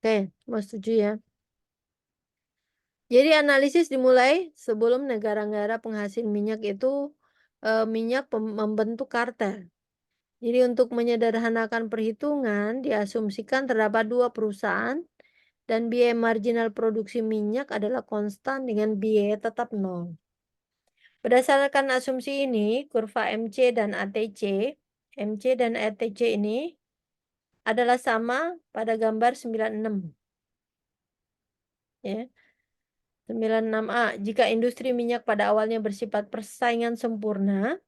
Oke, mau setuju ya? Jadi analisis dimulai sebelum negara-negara penghasil minyak itu membentuk kartel. Jadi untuk menyederhanakan perhitungan diasumsikan terdapat dua perusahaan dan biaya marginal produksi minyak adalah konstan dengan biaya tetap nol. Berdasarkan asumsi ini, kurva MC dan ATC ini adalah sama pada gambar 96. Ya. 96A, jika industri minyak pada awalnya bersifat persaingan sempurna,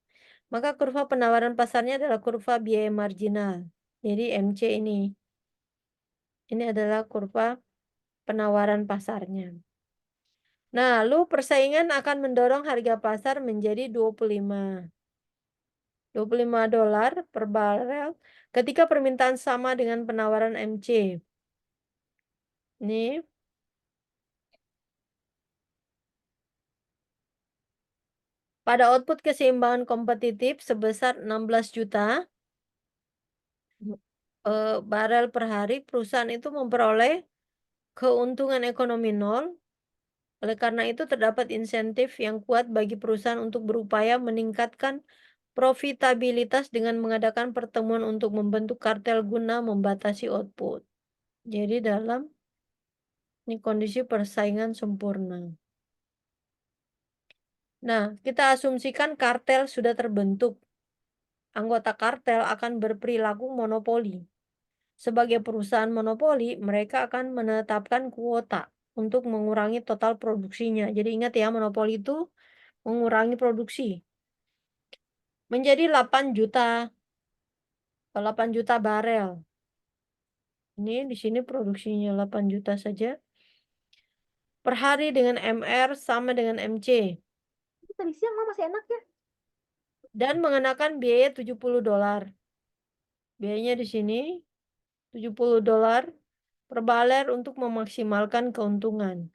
maka kurva penawaran pasarnya adalah kurva biaya marginal. Jadi MC ini adalah kurva penawaran pasarnya. Nah, lalu persaingan akan mendorong harga pasar menjadi 25 $25 per barel ketika permintaan sama dengan penawaran MC. Ini pada output keseimbangan kompetitif sebesar 16 juta barel per hari, perusahaan itu memperoleh keuntungan ekonomi nol. Oleh karena itu terdapat insentif yang kuat bagi perusahaan untuk berupaya meningkatkan profitabilitas dengan mengadakan pertemuan untuk membentuk kartel guna membatasi output. Jadi dalam ini kondisi persaingan sempurna. Nah, kita asumsikan kartel sudah terbentuk. anggota kartel akan berperilaku monopoli. Sebagai perusahaan monopoli, mereka akan menetapkan kuota untuk mengurangi total produksinya. Jadi ingat ya, monopoli itu mengurangi produksi menjadi 8 juta 8 juta barel. Ini di sini produksinya 8 juta saja. Per hari dengan MR sama dengan MC. Tadi siang mah masih enak ya. Dan mengenakan biaya $70. Biayanya di sini $70 per baler untuk memaksimalkan keuntungan.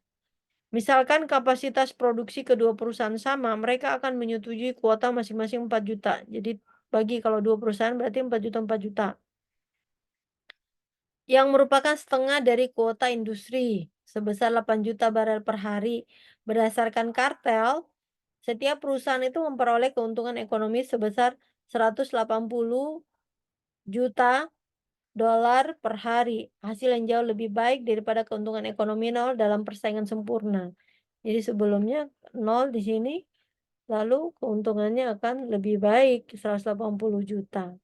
Misalkan kapasitas produksi kedua perusahaan sama, mereka akan menyetujui kuota masing-masing 4 juta. Jadi bagi kalau dua perusahaan berarti 4 juta 4 juta. Yang merupakan setengah dari kuota industri sebesar 8 juta barel per hari. Berdasarkan kartel, setiap perusahaan itu memperoleh keuntungan ekonomi sebesar 180 juta dolar per hari. Hasil yang jauh lebih baik daripada keuntungan ekonomi nol dalam persaingan sempurna. Jadi sebelumnya nol di sini, lalu keuntungannya akan lebih baik 180 juta.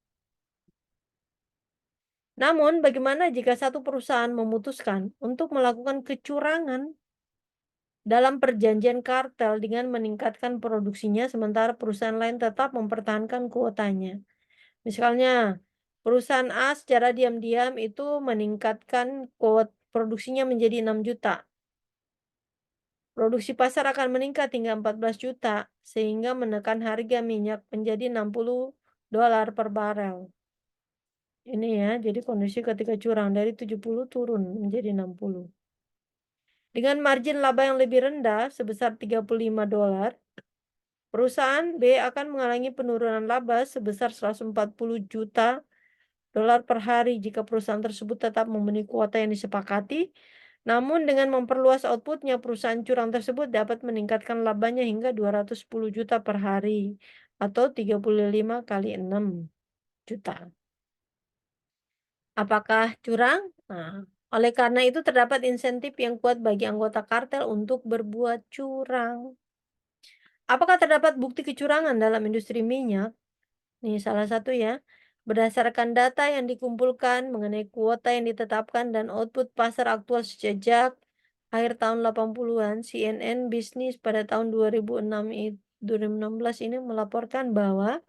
Namun bagaimana jika satu perusahaan memutuskan untuk melakukan kecurangan dalam perjanjian kartel dengan meningkatkan produksinya sementara perusahaan lain tetap mempertahankan kuotanya? Misalnya, perusahaan A secara diam-diam itu meningkatkan produksinya menjadi 6 juta. Produksi pasar akan meningkat hingga 14 juta, sehingga menekan harga minyak menjadi $60 per barel. Ini ya, jadi kondisi ketika curang dari 70 turun menjadi 60. Dengan margin laba yang lebih rendah sebesar $35, perusahaan B akan mengalami penurunan laba sebesar 140 juta dolar per hari jika perusahaan tersebut tetap memenuhi kuota yang disepakati. Namun dengan memperluas outputnya, perusahaan curang tersebut dapat meningkatkan labanya hingga 210 juta per hari atau 35 kali 6 juta. Apakah curang? Nah, oleh karena itu terdapat insentif yang kuat bagi anggota kartel untuk berbuat curang. Apakah terdapat bukti kecurangan dalam industri minyak? Nih salah satu ya. Berdasarkan data yang dikumpulkan mengenai kuota yang ditetapkan dan output pasar aktual sejak akhir tahun 80-an, CNN Business pada tahun 2016 ini melaporkan bahwa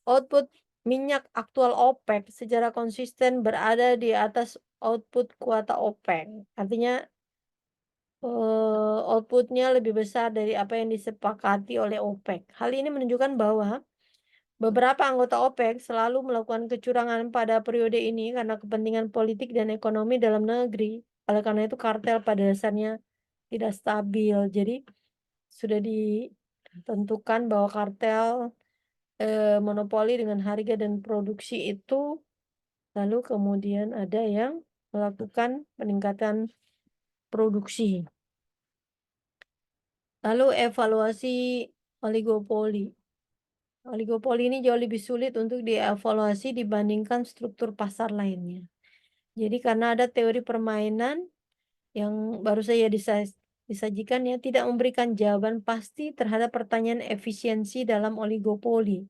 output minyak aktual OPEC secara konsisten berada di atas output kuota OPEC. Artinya outputnya lebih besar dari apa yang disepakati oleh OPEC. Hal ini menunjukkan bahwa beberapa anggota OPEC selalu melakukan kecurangan pada periode ini karena kepentingan politik dan ekonomi dalam negeri. Oleh karena itu kartel pada dasarnya tidak stabil. Jadi sudah ditentukan bahwa kartel monopoli dengan harga dan produksi itu, lalu kemudian ada yang melakukan peningkatan produksi. Lalu evaluasi oligopoli. Oligopoli ini jauh lebih sulit untuk dievaluasi dibandingkan struktur pasar lainnya. Jadi karena ada teori permainan yang baru saja disajikan ya, tidak memberikan jawaban pasti terhadap pertanyaan efisiensi dalam oligopoli.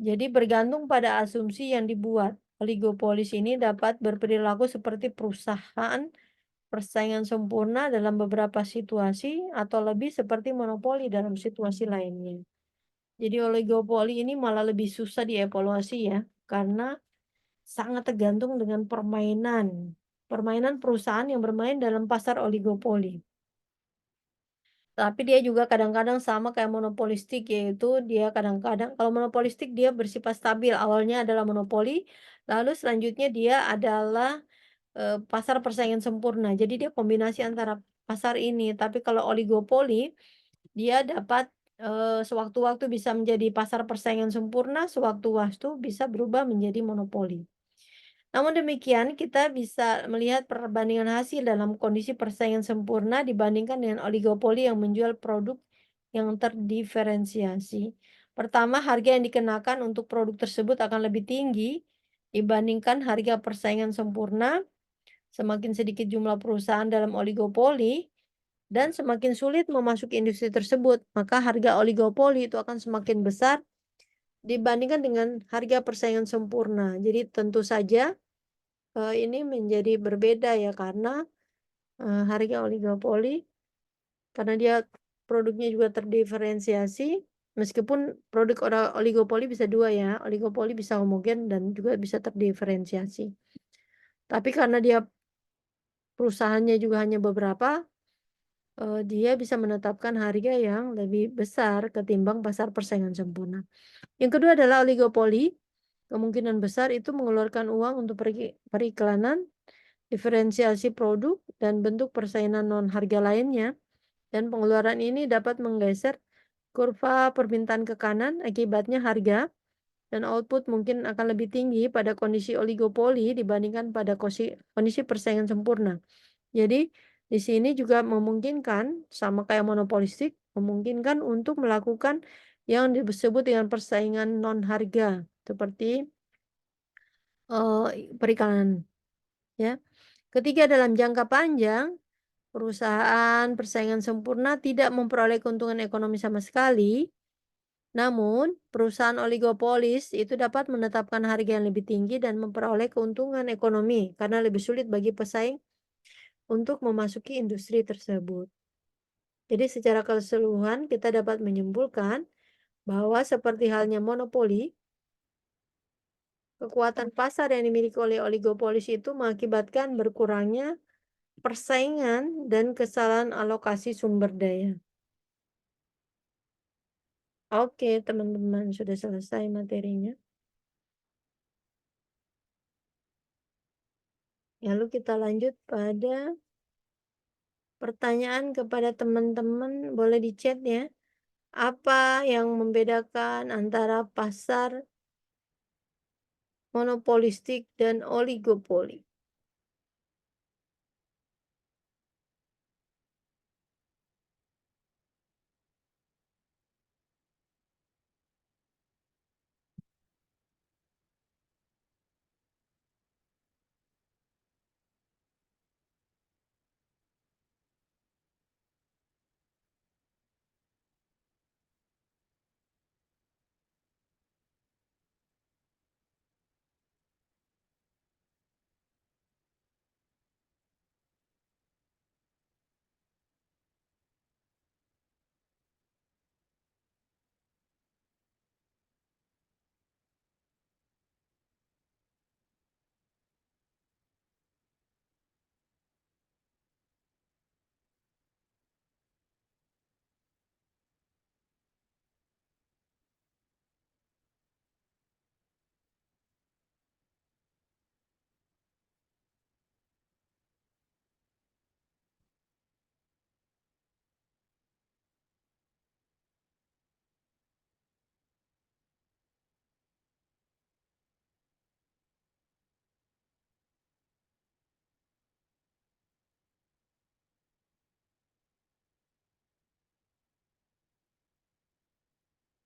Jadi bergantung pada asumsi yang dibuat. Oligopolis ini dapat berperilaku seperti perusahaan persaingan sempurna dalam beberapa situasi atau lebih seperti monopoli dalam situasi lainnya. Jadi oligopoli ini malah lebih susah dievaluasi ya, karena sangat tergantung dengan permainan perusahaan yang bermain dalam pasar oligopoli. Tapi dia juga kadang-kadang sama kayak monopolistik, yaitu dia kadang-kadang kalau monopolistik dia bersifat stabil, awalnya adalah monopoli, lalu selanjutnya dia adalah pasar persaingan sempurna. Jadi dia kombinasi antara pasar ini. Tapi kalau oligopoli, dia dapat sewaktu-waktu bisa menjadi pasar persaingan sempurna, sewaktu-waktu bisa berubah menjadi monopoli. Namun demikian, kita bisa melihat perbandingan hasil dalam kondisi persaingan sempurna dibandingkan dengan oligopoli yang menjual produk yang terdiferensiasi. Pertama, harga yang dikenakan untuk produk tersebut akan lebih tinggi dibandingkan harga persaingan sempurna. Semakin sedikit jumlah perusahaan dalam oligopoli dan semakin sulit memasuki industri tersebut, maka harga oligopoli itu akan semakin besar dibandingkan dengan harga persaingan sempurna. Jadi tentu saja ini menjadi berbeda ya karena harga oligopoli karena dia produknya juga terdiferensiasi meskipun produk oligopoli bisa dua ya, oligopoli bisa homogen dan juga bisa terdiferensiasi. Tapi karena dia perusahaannya juga hanya beberapa, dia bisa menetapkan harga yang lebih besar ketimbang pasar persaingan sempurna. Yang kedua adalah oligopoli. Kemungkinan besar itu mengeluarkan uang untuk periklanan, diferensiasi produk, dan bentuk persaingan non-harga lainnya. Dan pengeluaran ini dapat menggeser kurva permintaan ke kanan, akibatnya harga dan output mungkin akan lebih tinggi pada kondisi oligopoli dibandingkan pada kondisi persaingan sempurna. Jadi, di sini juga memungkinkan, sama kayak monopolistik, memungkinkan untuk melakukan yang disebut dengan persaingan non-harga, seperti periklanan. Ya. Ketiga, dalam jangka panjang, perusahaan persaingan sempurna tidak memperoleh keuntungan ekonomi sama sekali. Namun, perusahaan oligopolis itu dapat menetapkan harga yang lebih tinggi dan memperoleh keuntungan ekonomi karena lebih sulit bagi pesaing untuk memasuki industri tersebut. Jadi secara keseluruhan kita dapat menyimpulkan bahwa seperti halnya monopoli, kekuatan pasar yang dimiliki oleh oligopolis itu mengakibatkan berkurangnya persaingan dan kesalahan alokasi sumber daya. Oke, teman-teman, sudah selesai materinya. Lalu kita lanjut pada pertanyaan kepada teman-teman, boleh di chat ya. Apa yang membedakan antara pasar monopolistik dan oligopoli?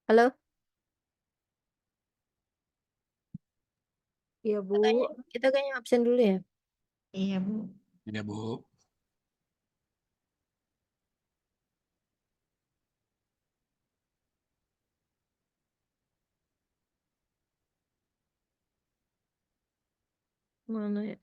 Halo? Iya, Bu. Kita kayaknya absen dulu ya. Iya, Bu. Iya, Bu. Mana ya?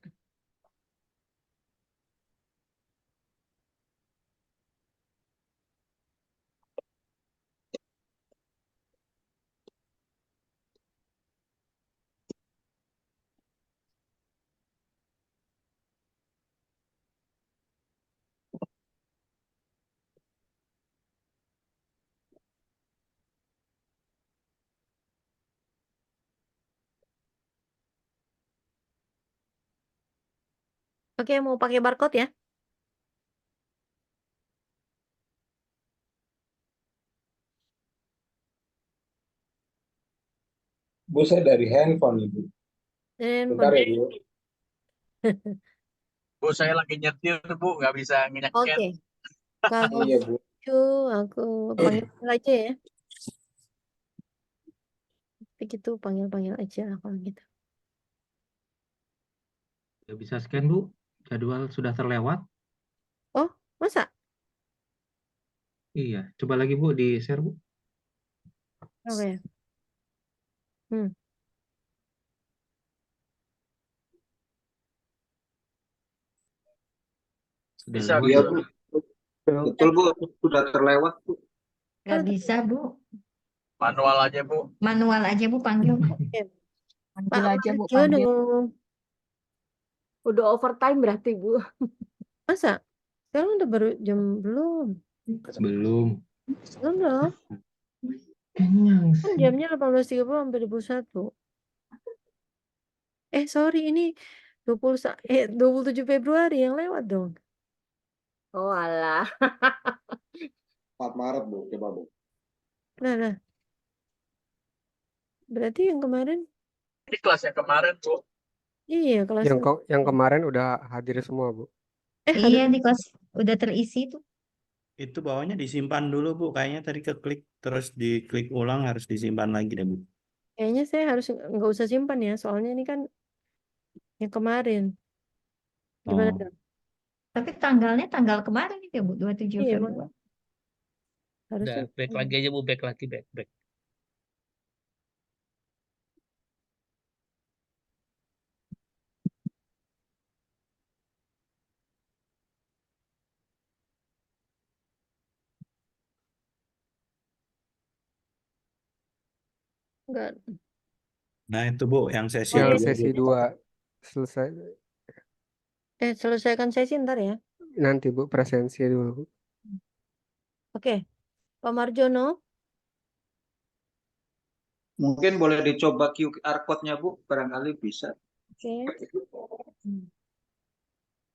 Oke, mau pakai barcode ya? Bu, saya dari handphone, Ibu. Bentar Handphone. ya, Bu. Bu, saya lagi nyetir, Bu. Nggak bisa nge-scan. Oke. Kalau Iya, Bu. itu aku panggil aja ya. Begitu panggil-panggil aja kalau gitu. Tidak bisa scan, Bu. Jadwal sudah terlewat. Oh, masa? Iya, coba lagi, Bu, di share, Bu. Oke. Sudah Bisa, lewat. Iya, bisa. Bu. Betul, Bu. Sudah terlewat, Bu. Nggak bisa, Bu. Manual aja, Bu. Manual aja, Bu, panggil, Bu. Pak Panggil aja Bu, Marjono. panggil. Udah overtime berarti, Bu. Masa? Sekarang udah baru jam belum. Belum. Belum dong. Kenyang Kan sih. jamnya 18.30 sampai 21. Sorry, ini 27 Februari yang lewat dong. Oh, alah. 4 Maret, Bu. Coba, Bu. Nah. Berarti yang kemarin, Ini kelas yang kemarin, Bu. iya kelas Yang kemarin udah hadir semua, Bu. Iya, di kelas udah terisi tuh. Itu bawahnya disimpan dulu, Bu. Kayaknya tadi keklik, terus diklik ulang, harus disimpan lagi deh, Bu. Kayaknya saya harus nggak usah simpan ya, soalnya ini kan yang kemarin. Gimana Oh. dong? Tapi tanggalnya tanggal kemarin itu ya, Bu, 27 Iya, Februari. Harusnya. Udah, back lagi aja Bu, back lagi, back. Enggak. Nah, itu, Bu, yang sesi Oh, Yang iya. sesi 2 selesai. Selesaikan sesi ntar ya. Nanti, Bu, presensi dulu, Bu. Oke. Pak Marjono. Mungkin boleh dicoba QR code-nya, Bu. Barangkali bisa. Oke.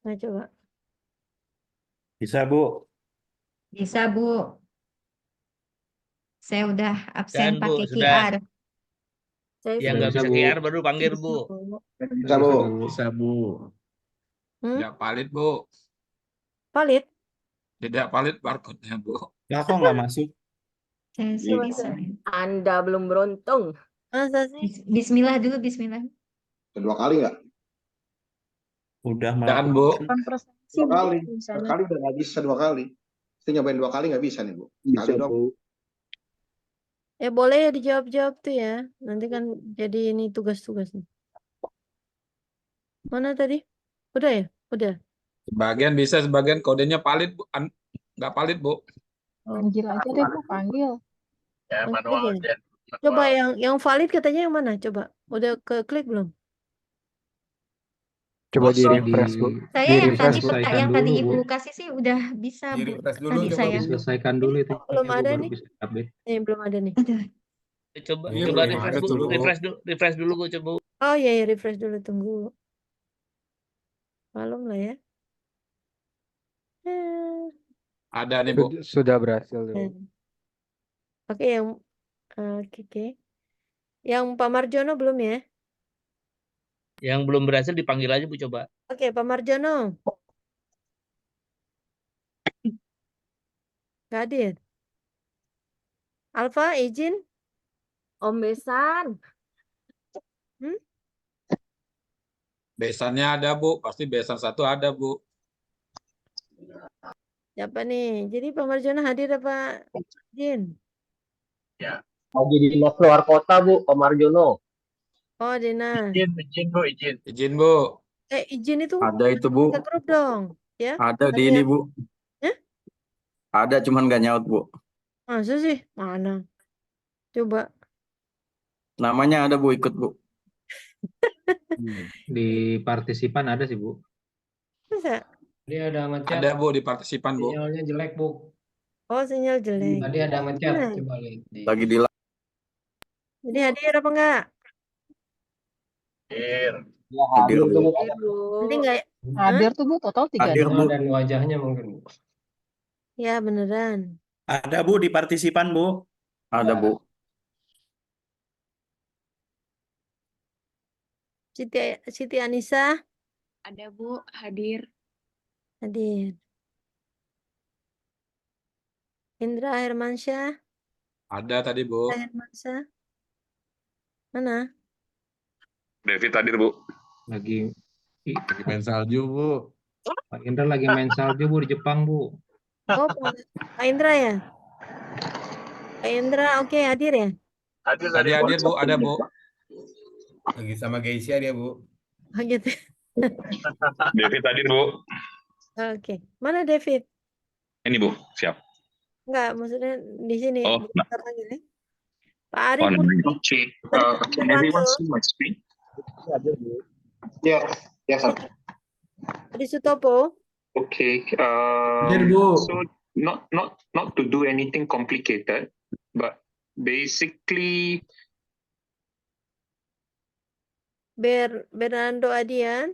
Nah, coba. Bisa, Bu. Bisa, Bu. Saya udah absen Dan, Bu, pakai sudah. QR. Yang nggak Bisa, bisa Bu. QR baru panggil Bu. Bisa, Bu. Bisa, Bu. Tidak valid, Bu. Valid? Tidak valid barcode-nya, Bu. Ya, kok nggak masuk? Saya sih Iya. bisa. Anda belum beruntung. Masa sih? Bismillah dulu, Bismillah. Kedua kali nggak? Udah Dan, Bu. Kan presensi Dua kali. di sana. Sekali udah nggak bisa 2 kali. Mesti nyobain 2 kali nggak bisa nih, Bu. Sekali dong. Boleh ya dijawab-jawab tuh ya. Nanti kan jadi ini tugas-tugas nih. Mana tadi? Udah ya? Udah. Sebagian bisa, sebagian kodenya valid, Bu. Nggak valid, Bu. Panggil aja deh Bu, panggil. Ya, Oke. manual aja. Coba Manual. yang valid katanya yang mana? Coba. Udah ke klik belum? Coba di Kosong. refresh, Bu. Saya Di yang refresh, tadi Bu. peta Selesaikan yang tadi dulu, Ibu Bu. kasih sih udah bisa, Di Bu. refresh dulu, Tadi coba, saya. Bu. Selesaikan dulu itu. Belum Bu, ada baru nih. bisa update. Belum ada nih. Aduh. Coba Iya, coba belum refresh ada dulu, tuh, Bu. refresh dulu Bu, coba. Oh iya, ya, refresh dulu. Tunggu. Malum lah ya. Eh, Ada nih, Bu. Sudah berhasil, Bu. Oke, oke. Yang Pak Marjono belum ya? Yang belum berhasil dipanggil aja Bu, coba. Oke, Pak Marjono. Nggak hadir. Alfa, izin. Om Besan. Besannya ada, Bu. Pasti besan 1 ada, Bu. Siapa nih? Jadi Pak Marjono hadir apa? Izin. Lagi di dinas luar kota, Bu, Pak Marjono. Oh, Dina. Izin, Bu, izin. Izin, Bu. Izin itu Ada itu, Bu. ke grup dong. Ya. Ada di Tapi ini, yang- Bu. Hah? Ada, cuman nggak nyaut, Bu. Masa sih? Mana? Coba. Namanya ada, Bu, ikut, Bu. Di partisipan ada sih, Bu. Masa? Dia ada ngechat, Ada, Bu, di partisipan, Bu. sinyalnya jelek, Bu. Oh, sinyal jelek. Tadi ada ngechat, Nah. coba lihat. Lagi di Jadi hadir apa enggak? Hadir. Ya, hadir tuh, Bu. Nanti enggak? Hadir tuh Bu, total 3 Hadir, Bu. Dan wajahnya mungkin, Bu. Ya, beneran. Ada, Bu, di partisipan, Bu. Ada, Bu. Siti Anissa Ada Bu, hadir. hadir. Indra Hermansyah, Ada tadi, Bu. Hermansyah. Mana? David hadir, Bu. Lagi Lagi main salju, Bu. Pak Indra lagi main salju, Bu, di Jepang, Bu. Oh, Pak Indra ya? Pak Indra, oke, hadir ya? Hadir Tadi tadi, Bu. hadir, Bu. Ada, Bu. Lagi sama Geisha dia, Bu. Oh gitu. David hadir, Bu. Oke. Mana David? Ini, Bu. Siap. Enggak, maksudnya di sini. Oh, Di nah. depan ini. Pak Ari Oh, no. Putri. Okay. Can everyone see my screen? Ya, ya, Sat. Di Sutopo. Okay. Hadir, Bu. So not to do anything complicated, but basically Bernardo Adian.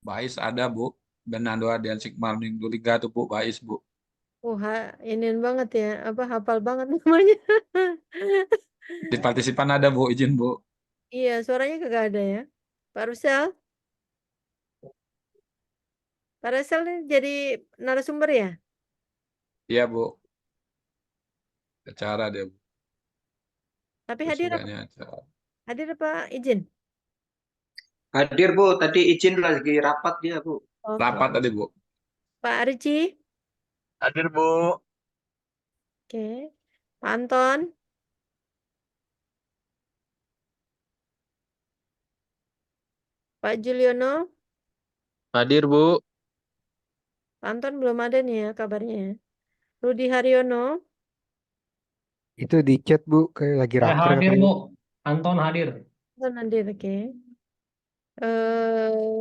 Bais ada, Bu. Bernardo Adian Sigmar Minggu Liga tuh, Bu. Bais, Bu. Ini banget ya. Apa hafal banget namanya. Di partisipan ada, Bu. Izin, Bu. Iya, suaranya kagak ada ya. Pak Rusel. Pak Rusel ini jadi narasumber ya? Iya, Bu. Acara dia, Bu. Tapi hadir apa? Sudahnya acara. Hadir apa izin? Hadir, Bu. Tadi izin lagi rapat dia, Bu. Oke. Rapat tadi, Bu. Pak Arci. Hadir, Bu. Oke. Pak Anton. Pak Juliono. Hadir, Bu. Pak Anton belum ada nih ya kabarnya ya. Rudi Haryono. Itu di chat, Bu, kayak lagi raker hadir, katanya. Bu. Anton hadir. Anton hadir, oke.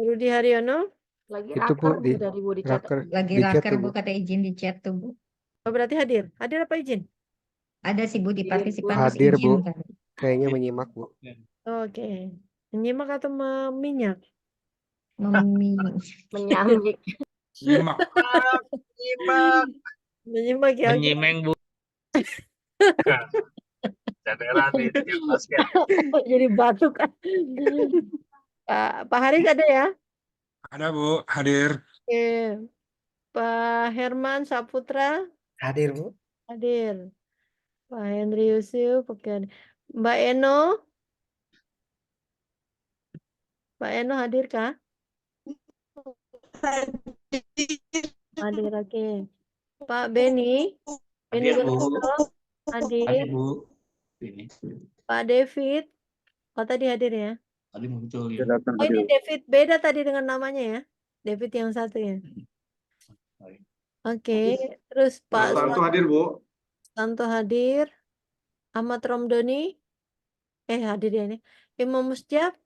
Rudi Haryono. Lagi Itu, Bu, raker di dari Bu di chat. raker Lagi di chat raker tuh, Bu, Bu. kata izin di chat tuh Bu. Oh, berarti hadir. Hadir apa izin? Ada sih Bu di partisipan terus Hadir, izin Bu. kan. Kayaknya menyimak, Bu. Oke. Menyimak atau meminyak? Menyamik. Nyimak. Nyimak. Menyimak ya. Oke. Menyimeng, Bu. Cateran nih, tim basket. Jadi batuk. Pak Haris ada ya? Ada, Bu. Hadir. Oke. Pak Herman Saputra Hadir, Bu. hadir. Pak Henry Yusuf, oke. Mbak Eno. Mbak Eno hadir kah? Hadir, oke. Pak Beni. Beni Hadir, Bu. Gonzalo hadir. Hadir, Bu. Ini. Pak David. Oh, tadi hadir ya? Tadi muncul ya. Oh, ini David beda tadi dengan namanya ya? David yang satu ya? Oke. Terus Pak Santo hadir, Bu. Santo hadir. Ahmad Romdoni. Hadir ya ini. Imam Musjab.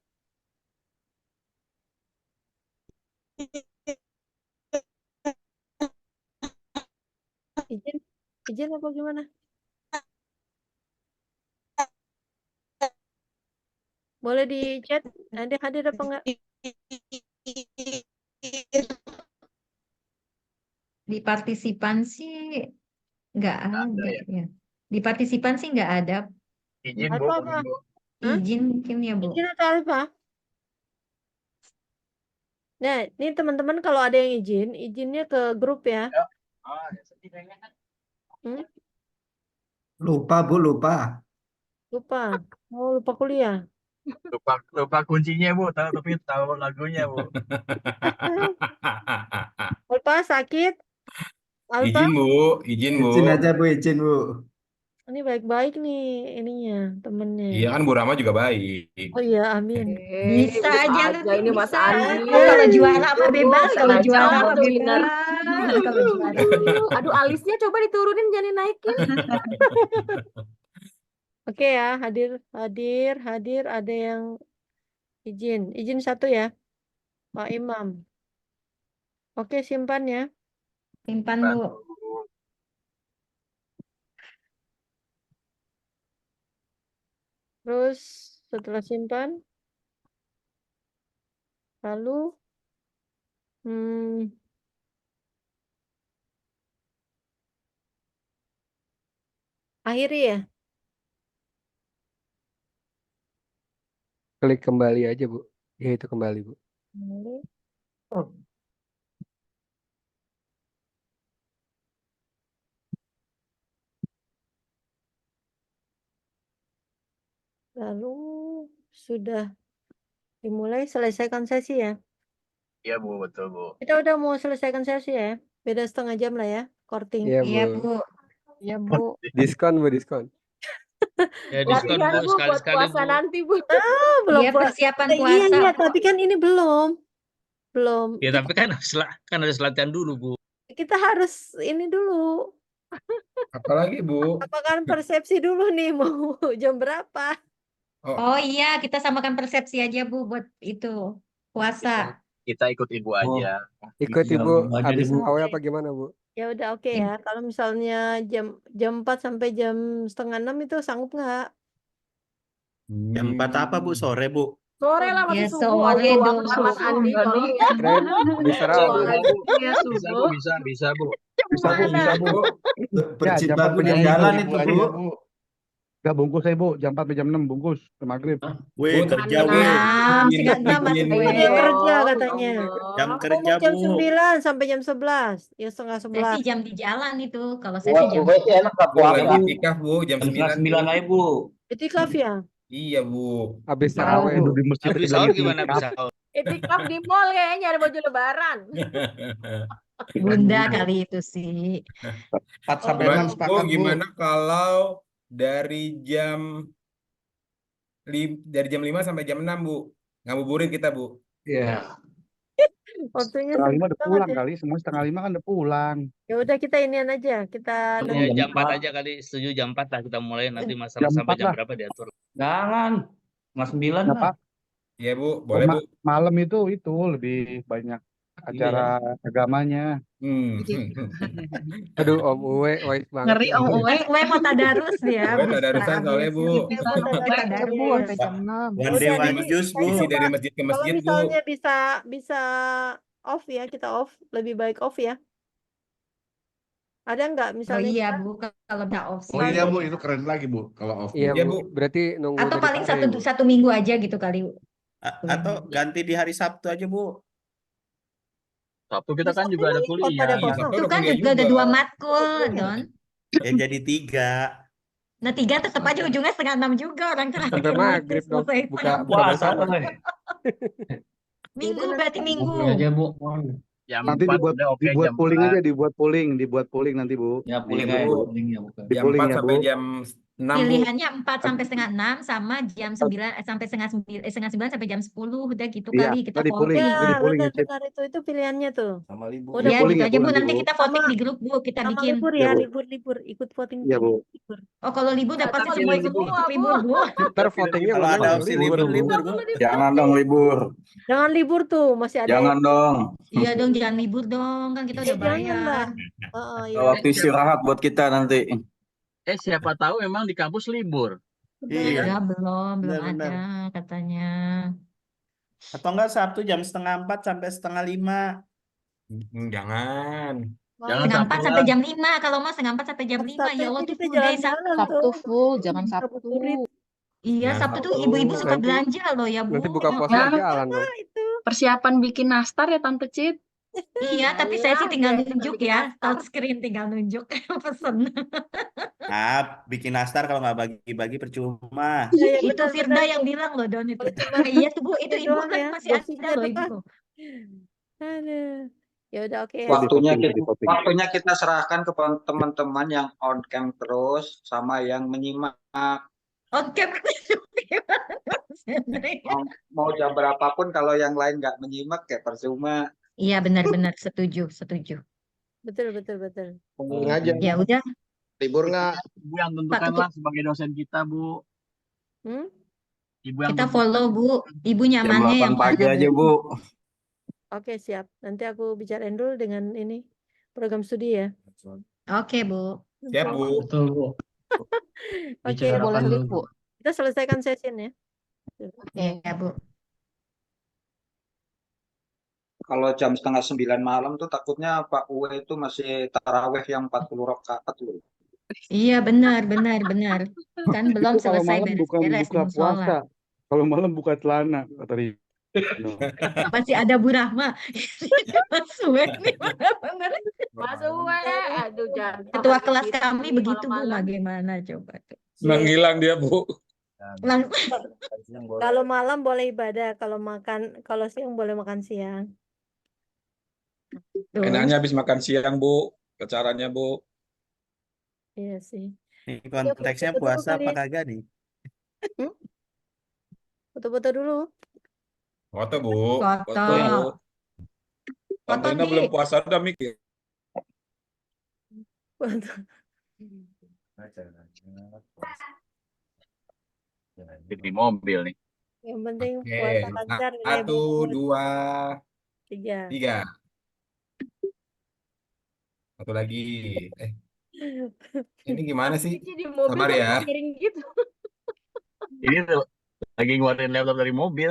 Izin apa gimana? Boleh di chat nanti hadir apa enggak? Di partisipan sih nggak ada ya? ya. Di partisipan sih nggak ada. Izin, Bu. Apa? Bu. Hah? Izin mungkin ya Bu. Izin atau apa? Nah, ini teman-teman kalau ada yang izin, izinnya ke grup ya. Hmm? Lupa, Bu, lupa. Lupa. Oh, lupa kuliah. Lupa kuncinya, Bu. Tapi tahu lagunya, Bu. Alpa sakit? Alpa? Izin, Bu. Izin, Bu. Izin aja, Bu. Izin, Bu. Ini baik-baik nih ininya, temennya. Iya kan Bu Rama juga baik. Oh iya, amin. Bisa aja ini Mas bisa. Andi. Kalau juara apa bebas, kalau Sengaja juara mau apa winner. bebas. Kalau juara. Aduh, alisnya coba diturunin, jangan naikin. Oke ya, hadir. Ada yang izin satu ya, Pak Imam. Oke, simpan ya. Simpan Bu. Terus setelah simpan, lalu akhiri ya. Klik kembali aja, Bu. Ya, itu kembali, Bu. Lalu sudah dimulai, selesaikan sesi ya. Iya, Bu. Betul, Bu. Kita udah mau selesaikan sesi ya. Beda setengah jam lah ya, korting. Iya, Iya Bu. Bu. Iya, Bu. Diskon, Bu, diskon. Ya diskon Latihan Bu Bu buat sekali-sekali puasa Bu. nanti Bu. Belum Iya, puas. persiapan Iya, puasa. iya, tapi kan ini belum. Ya tapi kan harus latihan dulu Bu. Kita harus ini dulu. Apalagi Bu? Apakah persepsi dulu nih mau jam berapa? Oh iya, kita samakan persepsi aja Bu buat itu puasa. Kita ikut ibu aja. Ikut Iya, Ibu Bu aja habis deh, Bu. raweh apa gimana Bu? Ya udah oke ya. Kalau misalnya jam 4 sampai jam setengah 6 itu sanggup nggak? Jam 4 apa Bu? Sore Bu? Sore lah masih Ya subuh. sore Allahu dong. Akbar, Mas Andi. Keren habis raweh. Bisa Bu, bisa Bu. Bisa Bu, bisa Bu. Percintaan jam punya 4 jalan ibu itu aja, Bu. Bu. Gak bungkus saya Bu, jam 4 sampai jam 6 bungkus ke maghrib. Weh, kerja Amin. weh. Setengah 6 Mas Itu gue. dia kerja katanya. Jam Aku kerja mau jam Bu. 9 sampai jam 11. Ya setengah Saya sih 11. jam di jalan itu. Kalau saya sih jam. sih enak gak Bu lagi itikaf Bu, jam 9 Bu. aja Bu. Itikaf ya? Iya Bu. Habis Tahu. raweh. Duduk di masjid Habis lagi sahur gimana habis itikaf. sahur? Itikaf di mall kayaknya nyari baju lebaran. Bunda kali itu sih. 4 sampai Bu, 6 sepakat Bu. gimana kalau dari jam 5 sampai jam 6 Bu? Ngabuburit kita Bu. Iya. Waktunya Setengah 5 sempit udah banget pulang ya. kali, semua setengah 5 kan udah pulang. Ya udah kita inian aja. Kita Ya jam 4 aja kali, setuju jam 4 lah kita mulai, nanti masalah Jam sampai 4 jam lah. berapa diatur. Jangan. Mas 9 Apa? Iya Bu, boleh Bu. Malam itu lebih banyak acara agamanya. Aduh Om Uwe wise banget. Ngeri Om Uwe. Uwe mau tadarus dia. Uwe tadarusan soalnya, Bu. Tadarus. One day one juice Bu. Isi dari masjid ke Kalau masjid Bu. misalnya bisa off ya, kita off. Lebih baik off ya. Ada nggak Oh misalnya iya kita- Bu, kalau udah off sih. Oh iya Bu, itu keren lagi Bu kalau off. Iya Iya, Bu. Bu. Berarti nunggu Atau dari paling sore, Bu. satu minggu aja gitu kali. Atau ganti di hari Sabtu aja Bu. Sabtu kita kan juga ada Sabtu kuliah. pada Iya, kosong. Sabtu Itu ada kan kuliah juga ada juga. 2 matkul, Don. Ya jadi 3. Nah 3 tetap aja ujungnya setengah 6 juga orang terakhir. Sampai maghrib dong. Selesai Buka setengah buka Puasa bersama. Minggu berarti minggu. aja Bu. Jam Nanti 4 dibuat udah oke, dibuat jam polling 4. aja, dibuat polling nanti Bu. Ya polling aja, Bu. polling ya bukan. Di Jam polling 4 ya, sampai Bu. jam 6 Bu. Pilihannya 4 sampai setengah 6 sama jam 9 sampai setengah 9 sampai jam 10 udah gitu Iya, kali kita tadi polling. voting. Jadi Ya, polling ya, Cip. benar-benar itu pilihannya tuh. Sama libur. Udah Ya polling gitu ya, aja Bu, Bu, nanti Bu. kita voting Sama- di grup Bu, kita Sama bikin. libur Iya, ya, Bu. libur. Ikut voting Iya, tuh. Bu. Libur. Oh kalau libur udah pasti Kalau semua ikut libur, ikut Bu. libur Bu. Ntar votingnya Kalau ada ngomong opsi libur, Bu. libur Bu. Jangan dong libur. Jangan libur tuh, masih ada. dong. Iya dong jangan libur dong, kan kita udah Jangan bayar. lah. Ya. Waktu istirahat buat kita nanti. Siapa tahu memang di kampus libur. Iya. Ya belum Benar-benar. ada katanya. Atau enggak Sabtu jam setengah 4 sampai setengah 5. Jangan. Jangan Setengah 4 Sabtu sampai lah. jam 5. Kalau mau setengah 4 sampai jam 5. Sabtu Ya Allah itu tuh kita full day Sabtu. jalan-jalan Sabtu tuh. full, jangan Sabtu. Ngabuburit. Iya Nah, Sabtu tuh Sabtu. ibu-ibu suka Nanti- belanja loh ya Bu. Nanti buka puasa Ya. jalan dong. Itu. Persiapan bikin nastar ya Tante Cip. Iya tapi saya sih Iya, tinggal bikin nunjuk bikin ya. nastar. Touchscreen tinggal nunjuk pesen. Bikin nastar kalau nggak bagi-bagi percuma. Ya, Itu benar, Firda benar. yang bilang loh Don itu. Kalau cuma Iya tuh Bu, itu ibu doang kan ya, masih gosipnya ada loh tuh, ibu. Kak. Aduh. Ya udah oke ya. Waktunya Waktunya kita serahkan ke teman-teman yang on cam terus sama yang menyimak. Oke. Mau jam berapapun kalau yang lain nggak menyimak kayak percuma. Iya benar-benar setuju. Betul. Ngajar. Ya udah. Libur nggak? Ibu yang tentukan tutup. lah sebagai dosen kita, Bu. Hmm? Ibu yang Kita tentukan. follow Bu. Ibu nyamannya yang mana Bu? Oke, siap. Nanti aku bicarain dulu dengan ini program studi ya. Oke Bu. Siap Bu. Betul Bu. Oke, Bicarakan Boleh dulu, live Bu. kita selesaikan session ya. Iya Bu. Kalau jam setengah 9 malam tuh takutnya Pak Uwe itu masih taraweh yang 40 rakaat loh. Iya benar. Kan belum Itu kalau selesai malam bukan beres-beres buka mau sholat. puasa. Kalau malam buka celana kata Rio. Masih ada Bu Rahma. Mas Uwe nih benar-benar. Mas Uwe, aduh jangan. Ketua kelas Gitu kami nih begitu Bu, malam-malam. bagaimana coba tuh. Ngilang dia Bu. Langsung Kalau malam boleh ibadah, kalau siang boleh makan siang. tuh. Enaknya habis makan siang Bu. Caranya Bu. Iya sih. Ini konteksnya foto dulu puasa apa kalian. kagak nih? Foto-foto dulu. Foto, Bu. Foto. Foto, Bu. Foto Tante Ina di. belum puasa udah mikir. Foto. Di mobil nih. Yang penting Oke, puasa lancar. nilai 1, 2, 3. 3. Satu lagi. Ini gimana sih? Cici di mobil Sabar kok ya. miring gitu. Ini tuh lagi ngeluarin laptop dari mobil.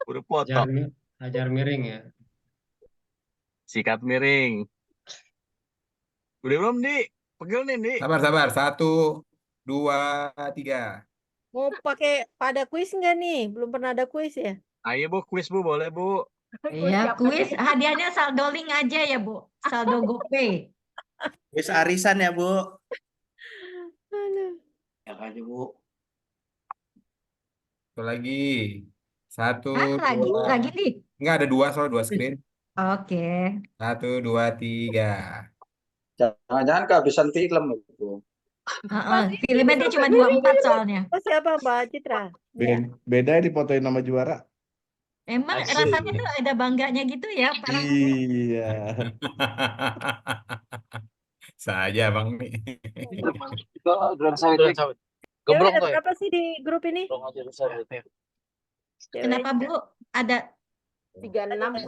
Udah potong. Ajar miring ya. Sikat miring. Udah belum, Di? Pegel nih, Di. Sabar. 1, 2, 3. Mau pakai pada kuis nggak nih? Belum pernah ada kuis ya? Ayo, Bu. Kuis, Bu. Boleh, Bu. Iya, kuis. Hadiahnya saldo link aja ya, Bu. Saldo GoPay. Kuis arisan ya, Bu. Aduh. Ya aja Bu. Satu lagi. 1, Lagi 2. lagi nih. Enggak ada 2, soal 2 screen. Oke. 1, 2, 3. Jangan-jangan kehabisan film itu. Filmnya dia cuma 24 soalnya. Oh, siapa Mbak Citra? Beda difotoin nama juara. Emang rasanya tuh ada bangganya gitu ya, Pak. Iya. Saja, Bang. Ya, ada berapa sih di grup ini? Kenapa, Bu? Ada 36.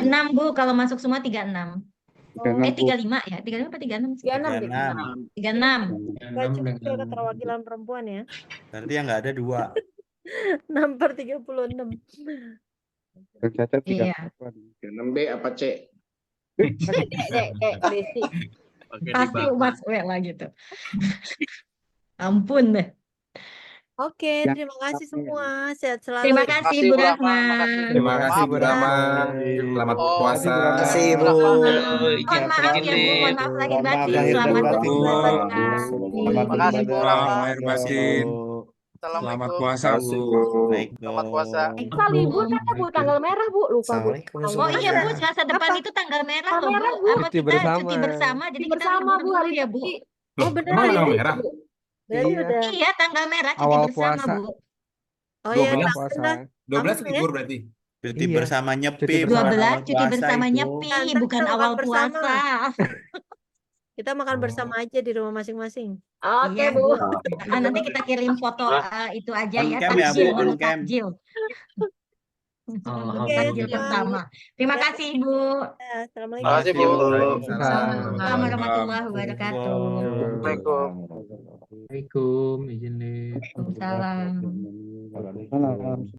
6, Bu. Kalau masuk semua 36. 35 ya? 35 apa 36? 36. 36. Nggak cukup ya keterwakilan perempuan ya. Berarti yang nggak ada 2. 6/36. Tercatat 3. Iya. 6B apa C? Dek, Desi. Pasti Mas Wela gitu. Ampun deh. Oke, terima kasih semua. Sehat selalu. Terima kasih, Bu Rahma. Terima kasih, Bu Rama. Selamat puasa. Terima kasih, Bu. Mohon maaf ya, Bu. Mohon maaf lahir batin. Selamat berpuasa. Terima kasih Bu Rama. Selamat puasa, Bu. Baik, Selamat puasa. Kita libur kan ya, Bu, tanggal merah, Bu. Lupa, Bu. Oh iya, Bu. Selasa depan itu tanggal merah loh, Bu. Apa Cuti kita bersama. cuti bersama? Jadi kita Bersama, Bu, libur hari ya, Bu. cuti. Oh, benar Emang ya? tanggal merah? Berarti Iya. udah. Iya, tanggal merah cuti Awal bersama, puasa. Bu. Oh ya, 12 puasa. benar. 12 Aman ya? libur berarti. Cuti Iya. bersama nyepi. Cuti bukan bersama. 12 awal cuti puasa bersama itu. nyepi, Ntar bukan kita awal makan bersama. puasa. Kita makan bersama aja di rumah masing-masing. Oke, Iya, Bu. Bu. Nah, nanti kita kirim foto itu aja On ya, cam ya, takjil, Bu, on menu cam. takjil. Oke, Takjil terima bersama. Terima kasih, Bu. kasih. Assalamualaikum. Terima kasih, Bu. Assalamualaikum warahmatullahi wabarakatuh. Assalamualaikum. Izin lihat. Waalaikumsalam. Salam.